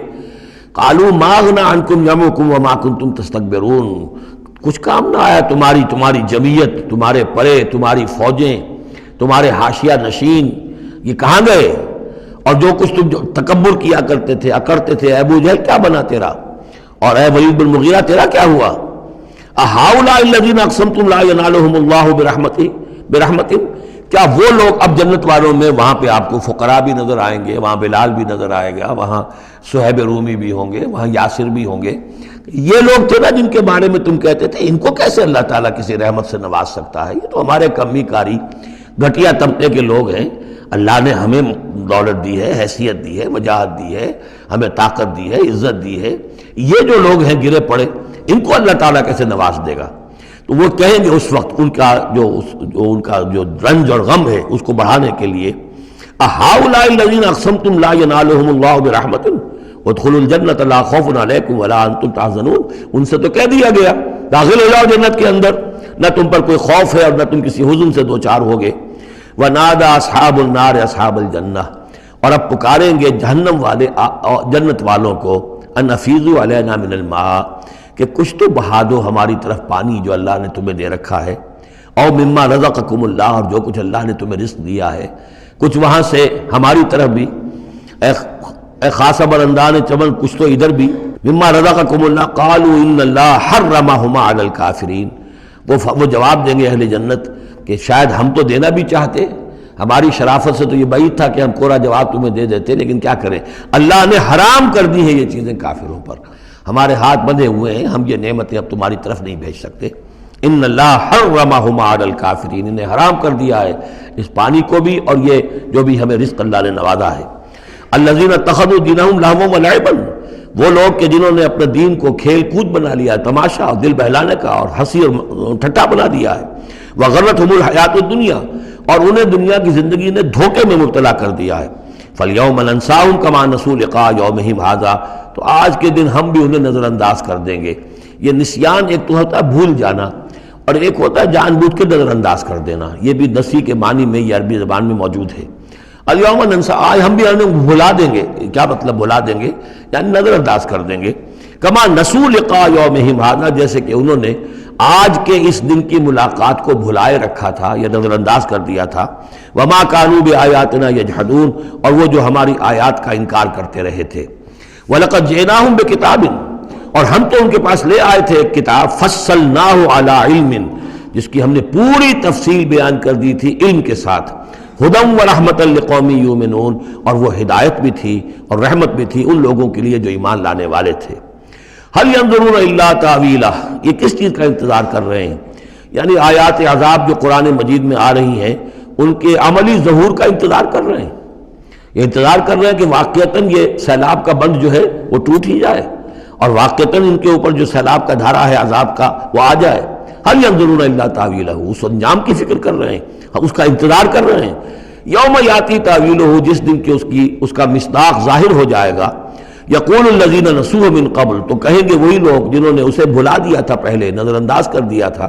قالوا ما اغنى عنكم جمعكم وما كنتم تستكبرون، کچھ کام نہ آیا تمہاری جمعیت، تمہارے پرے، تمہاری فوجیں، تمہارے حاشیہ نشین، یہ کہاں گئے؟ اور جو کچھ تم جو تکبر کیا کرتے تھے، اکڑتے تھے، اے ابو جہل کیا بنا تیرا؟ اور اے ولید بن مغیرہ تیرا کیا ہوا؟ اہؤلاء الذین اقسمتم لا ینالہم اللہ برحمۃ، کیا وہ لوگ اب جنت والوں میں وہاں پہ آپ کو فقراء بھی نظر آئیں گے، وہاں بلال بھی نظر آئے گا، وہاں صہیب رومی بھی ہوں گے، وہاں یاسر بھی ہوں گے، یہ لوگ تھے نا جن کے بارے میں تم کہتے تھے ان کو کیسے اللہ تعالیٰ کسی رحمت سے نواز سکتا ہے؟ یہ تو ہمارے کمی کاری گھٹیا طبقے کے لوگ ہیں، اللہ نے ہمیں دولت دی ہے، حیثیت دی ہے، وجاہت دی ہے، ہمیں طاقت دی ہے، عزت دی ہے، یہ جو لوگ ہیں گرے پڑے ان کو اللہ تعالیٰ کیسے نواز دے گا؟ تو وہ کہیں گے اس وقت ان کا جو رنج اور غم ہے اس کو بڑھانے کے لیے، اہؤلاء الذین اقسمتم لا ینالہم اللہ برحمۃ ادخلوا الجنۃ لا خوف علیکم ولا انتم تحزنون، ان سے تو کہہ دیا گیا داخل ہو جاؤ جنت کے اندر، نہ تم پر کوئی خوف ہے اور نہ تم کسی حزن سے دوچار ہوگے۔ وَنَادَى أَصْحَابُ النَّارِ أَصْحَابَ الْجَنَّةِ، اور اب پکاریں گے جہنم والے جنت والوں کو، أَنْ أَفِيضُوا عَلَيْنَا مِنَ الْمَاءِ، کہ کچھ تو بہا دو ہماری طرف پانی جو اللہ نے تمہیں دے رکھا ہے، اور مما رزقکم اللہ، اور جو کچھ اللہ نے تمہیں رزق دیا ہے کچھ وہاں سے ہماری طرف بھی، اے خاصہ برندان چمن کچھ تو ادھر بھی، مما رزقکم اللہ، قالوا ان اللہ حرمہما علی الکافرین، وہ جواب دیں گے اہل جنت کہ شاید ہم تو دینا بھی چاہتے، ہماری شرافت سے تو یہ بعید تھا کہ ہم کورا جواب تمہیں دے دیتے، لیکن کیا کریں، اللہ نے حرام کر دی ہے یہ چیزیں کافروں پر، ہمارے ہاتھ بندھے ہوئے ہیں، ہم یہ نعمتیں اب تمہاری طرف نہیں بھیج سکتے۔ ان اللہ حرمہما علی الکافرین، انہیں حرام کر دیا ہے اس پانی کو بھی اور یہ جو بھی ہمیں رزق اللہ نے نوازا ہے۔ الذین اتخذوا دینہم لہوا ولعبا، وہ لوگ کہ جنہوں نے اپنے دین کو کھیل کود بنا لیا، تماشا اور دل بہلانے کا اور ہنسی اور ٹھٹا بنا دیا ہے، وغرتہم الحیات الدنیا، اور انہیں دنیا کی زندگی نے دھوکے میں مبتلا کر دیا ہے۔ فَالْيَوْمَ نَنْسَاهُمْ كَمَا نَسُوا لِقَاءَ يَوْمِهِمْ هَذَا، تو آج کے دن ہم بھی انہیں نظر انداز کر دیں گے۔ یہ نسیان ایک تو ہوتا ہے بھول جانا، اور ایک ہوتا ہے جان بوجھ کے نظر انداز کر دینا، یہ بھی نسی کے معنی میں یہ عربی زبان میں موجود ہے۔ الیوم ننسا، آج ہم بھی انہیں بھلا دیں گے، کیا مطلب بھلا دیں گے؟ یعنی نظر انداز کر دیں گے۔ کما نسوا لقاء یومہم ھذا، جیسے کہ انہوں نے آج کے اس دن کی ملاقات کو بھلائے رکھا تھا یا نظر انداز کر دیا تھا۔ وما کانوا بآیاتنا یجحدون، اور وہ جو ہماری آیات کا انکار کرتے رہے تھے۔ وَلَقَدْ جِئْنَاهُمْ بِكِتَابٍ، اور ہم تو ان کے پاس لے آئے تھے ایک کتاب، فَصَّلْنَاهُ عَلَىٰ عِلْمٍ، جس کی ہم نے پوری تفصیل بیان کر دی تھی علم کے ساتھ، ہدی ورحمۃ لقوم یؤمنون، اور وہ ہدایت بھی تھی اور رحمت بھی تھی ان لوگوں کے لیے جو ایمان لانے والے تھے۔ هل ينظرون الا تاویلہ، یہ کس چیز کا انتظار کر رہے ہیں؟ یعنی آیات عذاب جو قرآن مجید میں آ رہی ہیں ان کے عملی ظہور کا انتظار کر رہے ہیں، یہ انتظار کر رہے ہیں کہ واقعتاً یہ سیلاب کا بند جو ہے وہ ٹوٹ ہی جائے، اور واقعتاً ان کے اوپر جو سیلاب کا دھارا ہے عذاب کا وہ آ جائے۔ هل ينظرون الا تاویلہ، اس انجام کی فکر کر رہے ہیں، اس کا انتظار کر رہے ہیں۔ یوم یاتی تاویلہ، جس دن کہ اس کا مصداق ظاہر ہو جائے گا۔ یقول الذین نسوہ من قبل، تو کہیں گے وہی لوگ جنہوں نے اسے بھلا دیا تھا پہلے، نظر انداز کر دیا تھا،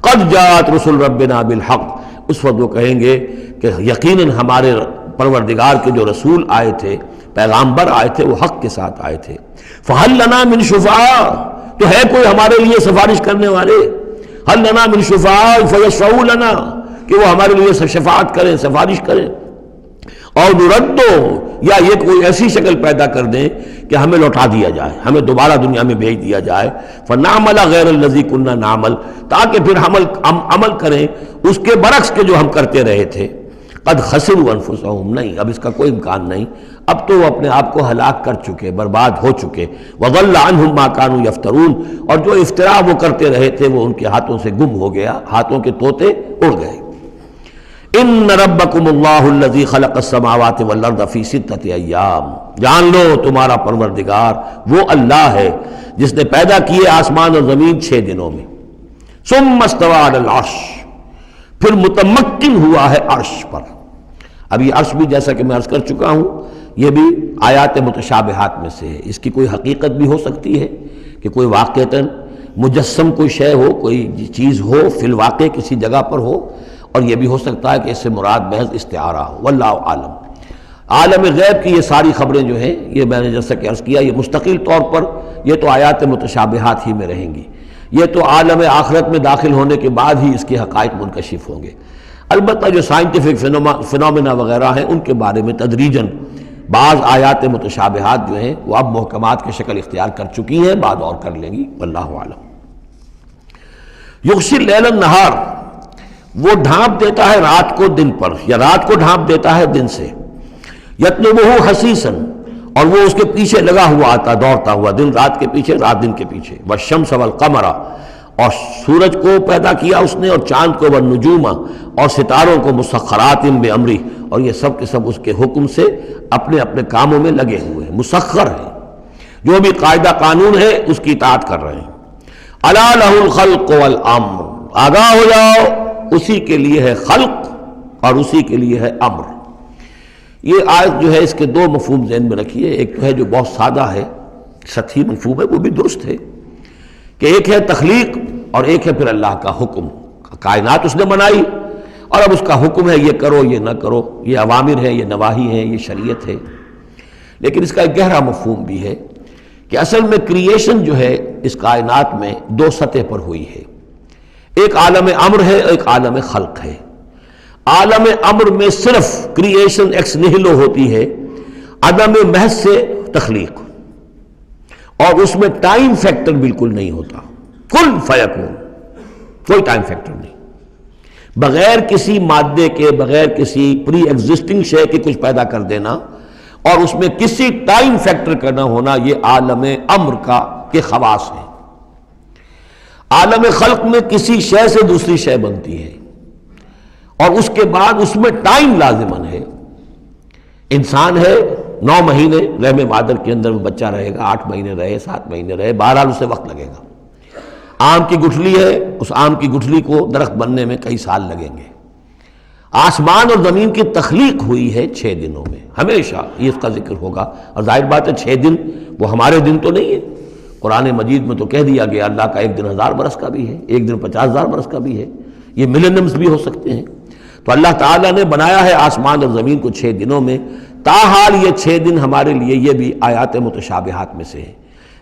قد جاءت رسل ربنا بالحق، اس وقت وہ کہیں گے کہ یقیناً ہمارے پروردگار کے جو رسول آئے تھے، پیغامبر آئے تھے، وہ حق کے ساتھ آئے تھے۔ فہل لنا من شفعاء، تو ہے کوئی ہمارے لیے سفارش کرنے والے؟ ہل لنا من شفعاء فیشفعوا لنا، کہ وہ ہمارے لیے شفاعت کریں، سفارش کریں۔ اور نردو، یا یہ کوئی ایسی شکل پیدا کر دیں کہ ہمیں لوٹا دیا جائے، ہمیں دوبارہ دنیا میں بھیج دیا جائے، فنعمل غیر الذی کنا نعمل، تاکہ پھر ہم عمل کریں اس کے برعکس کے جو ہم کرتے رہے تھے۔ قد خسروا انفسهم، نہیں اب اس کا کوئی امکان نہیں، اب تو وہ اپنے آپ کو ہلاک کر چکے، برباد ہو چکے۔ وضل عنہم ما كانوا یفترون، اور جو افتراء وہ کرتے رہے تھے وہ ان کے ہاتھوں سے گم ہو گیا، ہاتھوں کے طوطے اڑ گئے۔ ان ربکم اللہ الذی خلق السماوات والارض فی ستۃ ایام، جان لو تمہارا پروردگار وہ اللہ ہے جس نے پیدا کیے آسمان اور زمین 6 دنوں میں۔ ثم استوى علی العرش، پھر متمکن ہوا ہے عرش پر۔ اب یہ عرش بھی جیسا کہ میں عرض کر چکا ہوں یہ بھی آیات متشابہات میں سے ہے، اس کی کوئی حقیقت بھی ہو سکتی ہے کہ کوئی واقعتاً مجسم کوئی شے ہو، کوئی چیز ہو فی الواقع کسی جگہ پر ہو، اور یہ بھی ہو سکتا ہے کہ اس سے مراد محض استعارہ ہو، واللہ عالم۔ عالم غیب کی یہ ساری خبریں جو ہیں، یہ میں نے جیسا کہ عرض کیا یہ مستقل طور پر یہ تو آیات متشابہات ہی میں رہیں گی، یہ تو عالم آخرت میں داخل ہونے کے بعد ہی اس کے حقائق منکشف ہوں گے۔ البتہ جو سائنٹیفک فنومینا وغیرہ ہیں ان کے بارے میں تدریجاً بعض آیات متشابہات جو ہیں وہ اب محکمات کی شکل اختیار کر چکی ہیں، بعد اور کر لیں گی، واللہ اعلم۔ یغشی اللیل النہار، وہ ڈھانپ دیتا ہے رات کو دن پر، یا رات کو ڈھانپ دیتا ہے دن سے، یطلبہ حثیثاً، اور وہ اس کے پیچھے لگا ہوا آتا، دوڑتا ہوا، دن رات کے پیچھے، رات دن کے پیچھے، والشمس والقمر، اور سورج کو پیدا کیا اس نے اور چاند کو، والنجوم، اور ستاروں کو، مسخرات بامرہ، اور یہ سب کے سب اس کے حکم سے اپنے اپنے کاموں میں لگے ہوئے ہیں، مسخر ہیں، جو بھی قاعدہ قانون ہے اس کی اطاعت کر رہے ہیں۔ الا لہ الخلق والامر، آگاہ ہو جاؤ، اسی کے لیے ہے خلق اور اسی کے لیے ہے امر۔ یہ آیت جو ہے اس کے دو مفہوم ذہن میں رکھیے، ایک تو ہے جو بہت سادہ ہے، سطحی مفہوم ہے، وہ بھی درست ہے کہ ایک ہے تخلیق اور ایک ہے پھر اللہ کا حکم، کائنات اس نے بنائی اور اب اس کا حکم ہے یہ کرو یہ نہ کرو، یہ اوامر ہے، یہ نواہی ہے، یہ شریعت ہے۔ لیکن اس کا ایک گہرا مفہوم بھی ہے کہ اصل میں کریشن جو ہے اس کائنات میں دو سطح پر ہوئی ہے، ایک عالم امر ہے، ایک عالم خلق ہے۔ عالم امر میں صرف کریشن ایکس نہلو ہوتی ہے، عدم محض سے تخلیق، اور اس میں ٹائم فیکٹر بالکل نہیں ہوتا، کن فیکون، کوئی ٹائم فیکٹر نہیں، بغیر کسی مادے کے، بغیر کسی پری ایگزسٹنگ شے کے کچھ پیدا کر دینا اور اس میں کسی ٹائم فیکٹر کا نہ ہونا، یہ عالم امر کے خواص ہے۔ عالم خلق میں کسی شے سے دوسری شے بنتی ہے اور اس کے بعد اس میں ٹائم لازمن ہے۔ انسان ہے 9 مہینے رحم مادر کے اندر وہ بچہ رہے گا، 8 مہینے رہے، 7 مہینے رہے، بہرحال اسے وقت لگے گا۔ آم کی گٹھلی ہے، اس آم کی گٹھلی کو درخت بننے میں کئی سال لگیں گے۔ آسمان اور زمین کی تخلیق ہوئی ہے 6 دنوں میں، ہمیشہ یہ اس کا ذکر ہوگا، اور ظاہر بات ہے 6 دن وہ ہمارے دن تو نہیں ہے، قرآن مجید میں تو کہہ دیا گیا اللہ کا ایک دن 1000 برس کا بھی ہے، ایک دن 50,000 برس کا بھی ہے، یہ ملینمز بھی ہو سکتے ہیں۔ تو اللہ تعالیٰ نے بنایا ہے آسمان اور زمین کو 6 دنوں میں، تاحال یہ 6 دن ہمارے لیے یہ بھی آیات متشابہات میں سے ہے،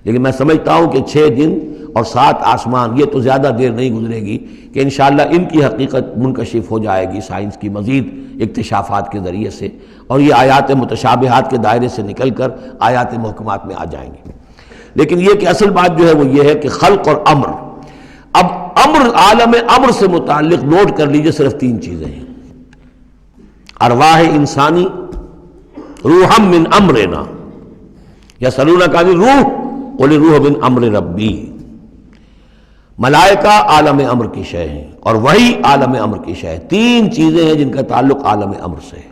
لیکن میں سمجھتا ہوں کہ 6 دن اور 7 آسمان یہ تو زیادہ دیر نہیں گزرے گی کہ انشاءاللہ ان کی حقیقت منکشف ہو جائے گی سائنس کی مزید اکتشافات کے ذریعے سے، اور یہ آیات متشابہات کے دائرے سے نکل کر آیات محکمات میں آ جائیں گے۔ لیکن یہ کہ اصل بات جو ہے وہ یہ ہے کہ خلق اور امر، اب امر، عالم امر سے متعلق نوٹ کر لیجئے صرف 3 چیزیں ہیں، ارواح انسانی، روحم من امرنا، یسألونک عن الروح قل الروح من امر ربی، ملائکہ عالم امر کی شے ہیں اور وہی عالم امر کی شے ہے۔ 3 چیزیں ہیں جن کا تعلق عالم امر سے ہے،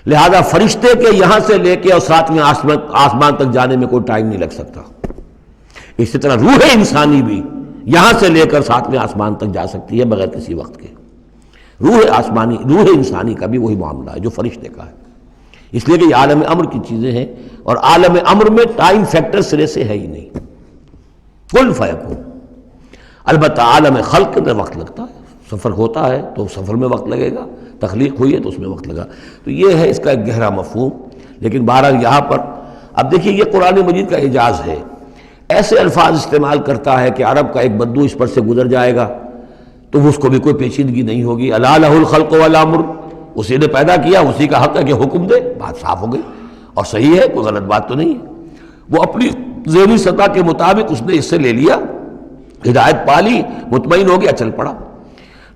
لہذا فرشتے کے یہاں سے لے کے اور 7ویں آسمان تک جانے میں کوئی ٹائم نہیں لگ سکتا، اسی طرح روح انسانی بھی یہاں سے لے کر 7ویں آسمان تک جا سکتی ہے بغیر کسی وقت کے۔ روح انسانی کا بھی وہی معاملہ ہے جو فرشتے کا ہے، اس لیے کہ یہ عالم امر کی چیزیں ہیں، اور عالم امر میں ٹائم فیکٹر سرے سے ہے ہی نہیں، کن فیکون۔ البتہ عالم خلق کے اندر وقت لگتا ہے، سفر ہوتا ہے تو سفر میں وقت لگے گا، تخلیق ہوئی ہے تو اس میں وقت لگا، تو یہ ہے اس کا ایک گہرا مفہوم۔ لیکن بہرحال یہاں پر اب دیکھیے یہ قرآن مجید کا اعجاز ہے، ایسے الفاظ استعمال کرتا ہے کہ عرب کا ایک بدو اس پر سے گزر جائے گا تو اس کو بھی کوئی پیچیدگی نہیں ہوگی، الا لہ الخلق والامر، اسی نے پیدا کیا، اسی کا حق ہے کہ حکم دے، بات صاف ہو گئی اور صحیح ہے، کوئی غلط بات تو نہیں ہے۔ وہ اپنی ذہنی سطح کے مطابق اس نے اس سے لے لیا، ہدایت پالی، مطمئن ہو گیا، چل پڑا۔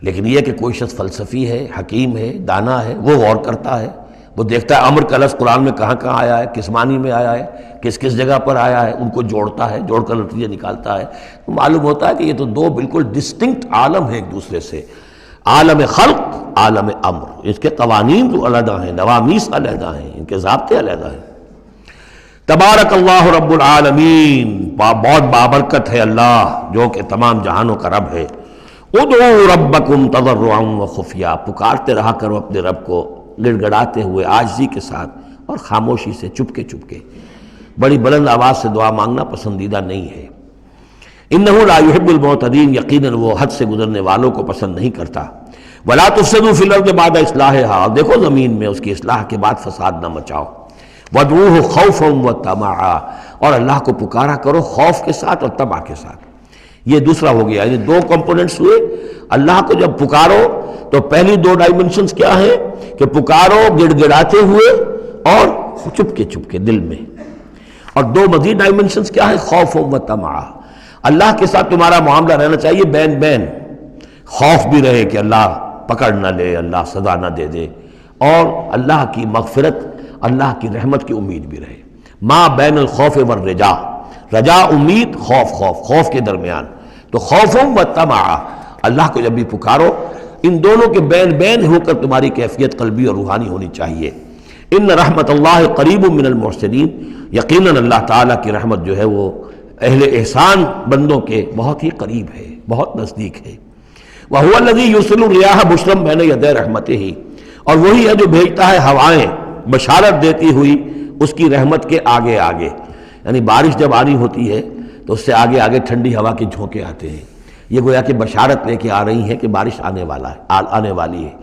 لیکن یہ کہ کوئی شخص فلسفی ہے، حکیم ہے، دانا ہے، وہ غور کرتا ہے، وہ دیکھتا ہے امر کا لفظ قرآن میں کہاں کہاں آیا ہے، کس معنی میں آیا ہے، کس کس جگہ پر آیا ہے، ان کو جوڑتا ہے، جوڑ کر نتیجہ نکالتا ہے، تو معلوم ہوتا ہے کہ یہ تو 2 بالکل ڈسٹنکٹ عالم ہیں ایک دوسرے سے، عالم خلق، عالم امر، اس کے قوانین جو علیحدہ ہیں، نوامیس علیحدہ ہیں، ان کے ضابطے علیحدہ ہیں۔ تبارک اللہ رب العالمین، بہت بابرکت ہے اللہ جو کہ تمام جہانوں کا رب ہے۔ ادعوا ربکم تضرعا وخفیا، پکارتے رہا کرو اپنے رب کو گڑ گڑاتے ہوئے، عاجزی کے ساتھ اور خاموشی سے، چپکے چپکے، بڑی بلند آواز سے دعا مانگنا پسندیدہ نہیں ہے۔ انہ لا یحب المعتدین، یقیناً وہ حد سے گزرنے والوں کو پسند نہیں کرتا۔ ولا تفسدوا فی الارض بعد اصلاحها، اور دیکھو زمین میں اس کی اصلاح کے بعد فساد نہ مچاؤ۔ وادعوہ خوفا وطمعا، اور اللہ کو پکارا کرو خوف کے ساتھ اور طمع کے ساتھ۔ یہ دوسرا ہو گیا، یعنی دو کمپوننٹس ہوئے۔ اللہ کو جب پکارو تو پہلی دو ڈائمنشنز کیا ہیں کہ پکارو گڑ گڑاتے ہوئے اور چپ کے دل میں، اور دو مزید ڈائمنشنز کیا ہیں، خوف و طمع۔ اللہ کے ساتھ تمہارا معاملہ رہنا چاہیے بین بین، خوف بھی رہے کہ اللہ پکڑ نہ لے، اللہ سزا نہ دے دے، اور اللہ کی مغفرت، اللہ کی رحمت کی امید بھی رہے۔ ما بین الخوف والرجا، رجا امید، خوف کے درمیان، تو خوف و طمع، اللہ کو جب بھی پکارو ان دونوں کے بین بین ہو کر تمہاری کیفیت قلبی اور روحانی ہونی چاہیے۔ ان رحمت اللہ قریب من المحسنین، یقیناً اللہ تعالیٰ کی رحمت جو ہے وہ اہل احسان بندوں کے بہت ہی قریب ہے، بہت نزدیک ہے۔ وَهُوَ الَّذِي يُرْسِلُ الرِّيَاحَ بُشْرًا بَيْنَ يَدَيْ رَحْمَتِهِ، اور وہی ہے جو بھیجتا ہے ہوائیں بشارت دیتی ہوئی اس کی رحمت کے آگے آگے، یعنی بارش جب آنی ہوتی ہے تو اس سے آگے آگے ٹھنڈی ہوا کے جھونکے آتے ہیں، یہ گویا کہ بشارت لے کے آ رہی ہے کہ بارش آنے والی ہے۔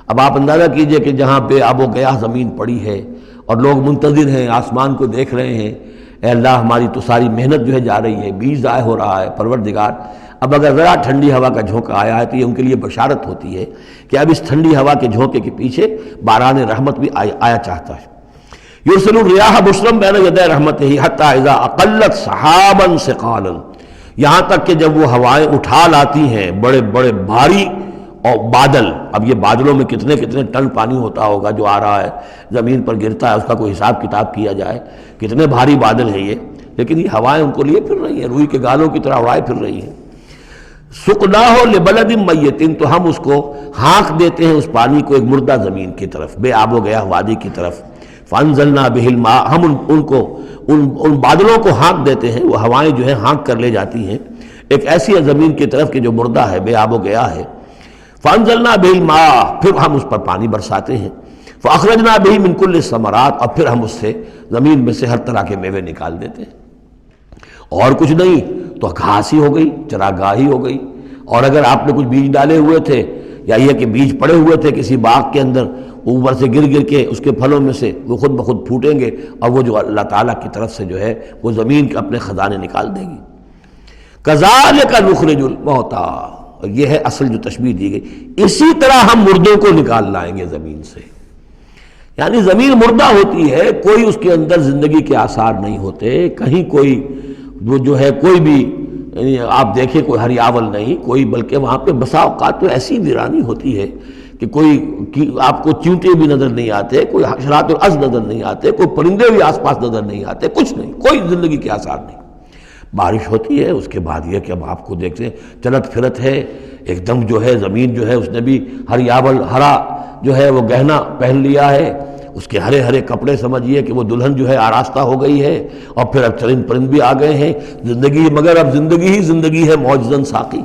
اب آپ اندازہ کیجئے کہ جہاں بے آب و گیاہ زمین پڑی ہے اور لوگ منتظر ہیں، آسمان کو دیکھ رہے ہیں، اے اللہ ہماری تو ساری محنت جو ہے جا رہی ہے، بیج ضائع ہو رہا ہے، پروردگار اب اگر ذرا ٹھنڈی ہوا کا جھونکا آیا ہے تو یہ ان کے لیے بشارت ہوتی ہے کہ اب اس ٹھنڈی ہوا کے جھونکے کے پیچھے باران رحمت بھی آیا چاہتا ہے۔ یرسل الریاح بشرا بین یدی رحمتہ حتی اذا اقلت سحابا ثقالا، یہاں تک کہ جب وہ ہوائیں اٹھا لاتی ہیں بڑے بڑے بھاری اور بادل، اب یہ بادلوں میں کتنے کتنے ٹن پانی ہوتا ہوگا جو آ رہا ہے زمین پر گرتا ہے، اس کا کوئی حساب کتاب کیا جائے کتنے بھاری بادل ہیں یہ، لیکن یہ ہوائیں ان کو لیے پھر رہی ہیں، روئی کے گالوں کی طرح ہوائیں پھر رہی ہیں۔ سقناہ لبلد میت، تو ہم اس کو ہانک دیتے ہیں اس پانی کو ایک مردہ زمین کی طرف، بے آب و گیاہ وادی کی طرف۔ فانزلنا بہ الماء، ہم ان بادلوں کو ہانک دیتے ہیں، وہ ہوائیں جو ہیں ہانک کر لے جاتی ہیں ایک ایسی زمین کی طرف کہ جو مردہ ہے، بے آب و گیاہ ہے۔ فانزلنا بہ الماء، پھر ہم اس پر پانی برساتے ہیں۔ فاخرجنا بہ من کل الثمرات، اور پھر ہم اس سے زمین میں سے ہر طرح کے میوے نکال دیتے ہیں۔ اور کچھ نہیں تو گھاس ہی ہو گئی، چراگاہی ہو گئی، اور اگر آپ نے کچھ بیج ڈالے ہوئے تھے یا یہ کہ بیج پڑے ہوئے تھے کسی باغ کے اندر، اوپر سے گر کے اس کے پھلوں میں سے وہ خود بخود پھوٹیں گے، اور وہ جو اللہ تعالیٰ کی طرف سے جو ہے وہ زمین کے اپنے خزانے نکال دے گی۔ کذالک نخرج الموتیٰ، اور یہ ہے اصل جو تشبیہ دی گئی، اسی طرح ہم مردوں کو نکال لائیں گے زمین سے، یعنی زمین مردہ ہوتی ہے، کوئی اس کے اندر زندگی کے آثار نہیں ہوتے، کہیں کوئی وہ جو ہے کوئی بھی یعنی آپ دیکھیں کوئی ہریاول نہیں کوئی، بلکہ وہاں پہ بسا اوقات تو ایسی ویرانی ہوتی ہے کہ کوئی آپ کو چیونٹے بھی نظر نہیں آتے، کوئی حشرات الارض نظر نہیں آتے، کوئی پرندے بھی آس پاس نظر نہیں آتے، کچھ نہیں، کوئی زندگی کے آثار نہیں۔ بارش ہوتی ہے، اس کے بعد یہ کہ اب آپ کو دیکھتے ہیں چلت پھرت ہے، ایک دم جو ہے زمین جو ہے اس نے بھی ہریاول ہرا جو ہے وہ گہنا پہن لیا ہے، اس کے ہرے ہرے کپڑے سمجھیے کہ وہ دلہن جو ہے آراستہ ہو گئی ہے، اور پھر اب چرند پرند بھی آ گئے ہیں زندگی، مگر اب زندگی ہی زندگی ہے معجزاً ساقی۔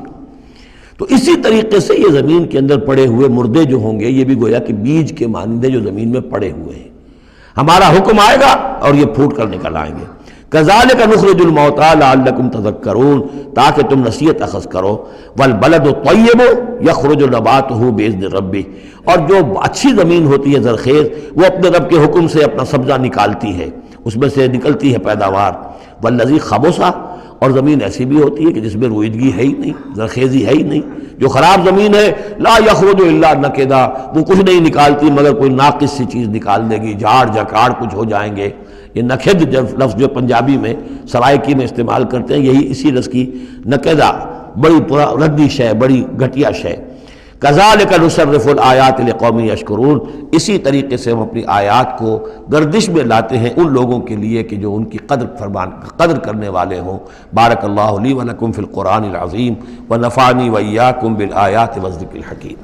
تو اسی طریقے سے یہ زمین کے اندر پڑے ہوئے مردے جو ہوں گے یہ بھی گویا کہ بیج کے مانندے جو زمین میں پڑے ہوئے ہیں، ہمارا حکم آئے گا اور یہ پھوٹ کر نکل آئیں گے۔ کذالک نخرج الموتیٰ لعلکم تذکرون، تاکہ تم نصیحت اخذ کرو۔ والبلد الطیب یخرج نباتہ باذن ربہ، اور جو اچھی زمین ہوتی ہے زرخیز، وہ اپنے رب کے حکم سے اپنا سبزہ نکالتی ہے، اس میں سے نکلتی ہے پیداوار۔ والذی خبث، اور زمین ایسی بھی ہوتی ہے کہ جس میں روئیدگی ہے ہی نہیں، زرخیزی ہے ہی نہیں، جو خراب زمین ہے لا یخرج الا نکدا، وہ کچھ نہیں نکالتی مگر کوئی ناقص سی چیز نکال دے گی، جھاڑ جھکاڑ کچھ ہو جائیں گے۔ یہ نکد جب لفظ جو پنجابی میں سرائکی میں استعمال کرتے ہیں، یہی اسی لفظ کی نکدہ، بڑی ردی شے، بڑی گھٹیا شے۔ کذالک نصرف الآیات لقوم یشکرون، اسی طریقے سے ہم اپنی آیات کو گردش میں لاتے ہیں ان لوگوں کے لیے کہ جو ان کی قدر کرنے والے ہوں۔ بارک اللہ لی ولکم فی القرآن العظیم ونفعنی وإیاکم بالآیات والذکر الحکیم۔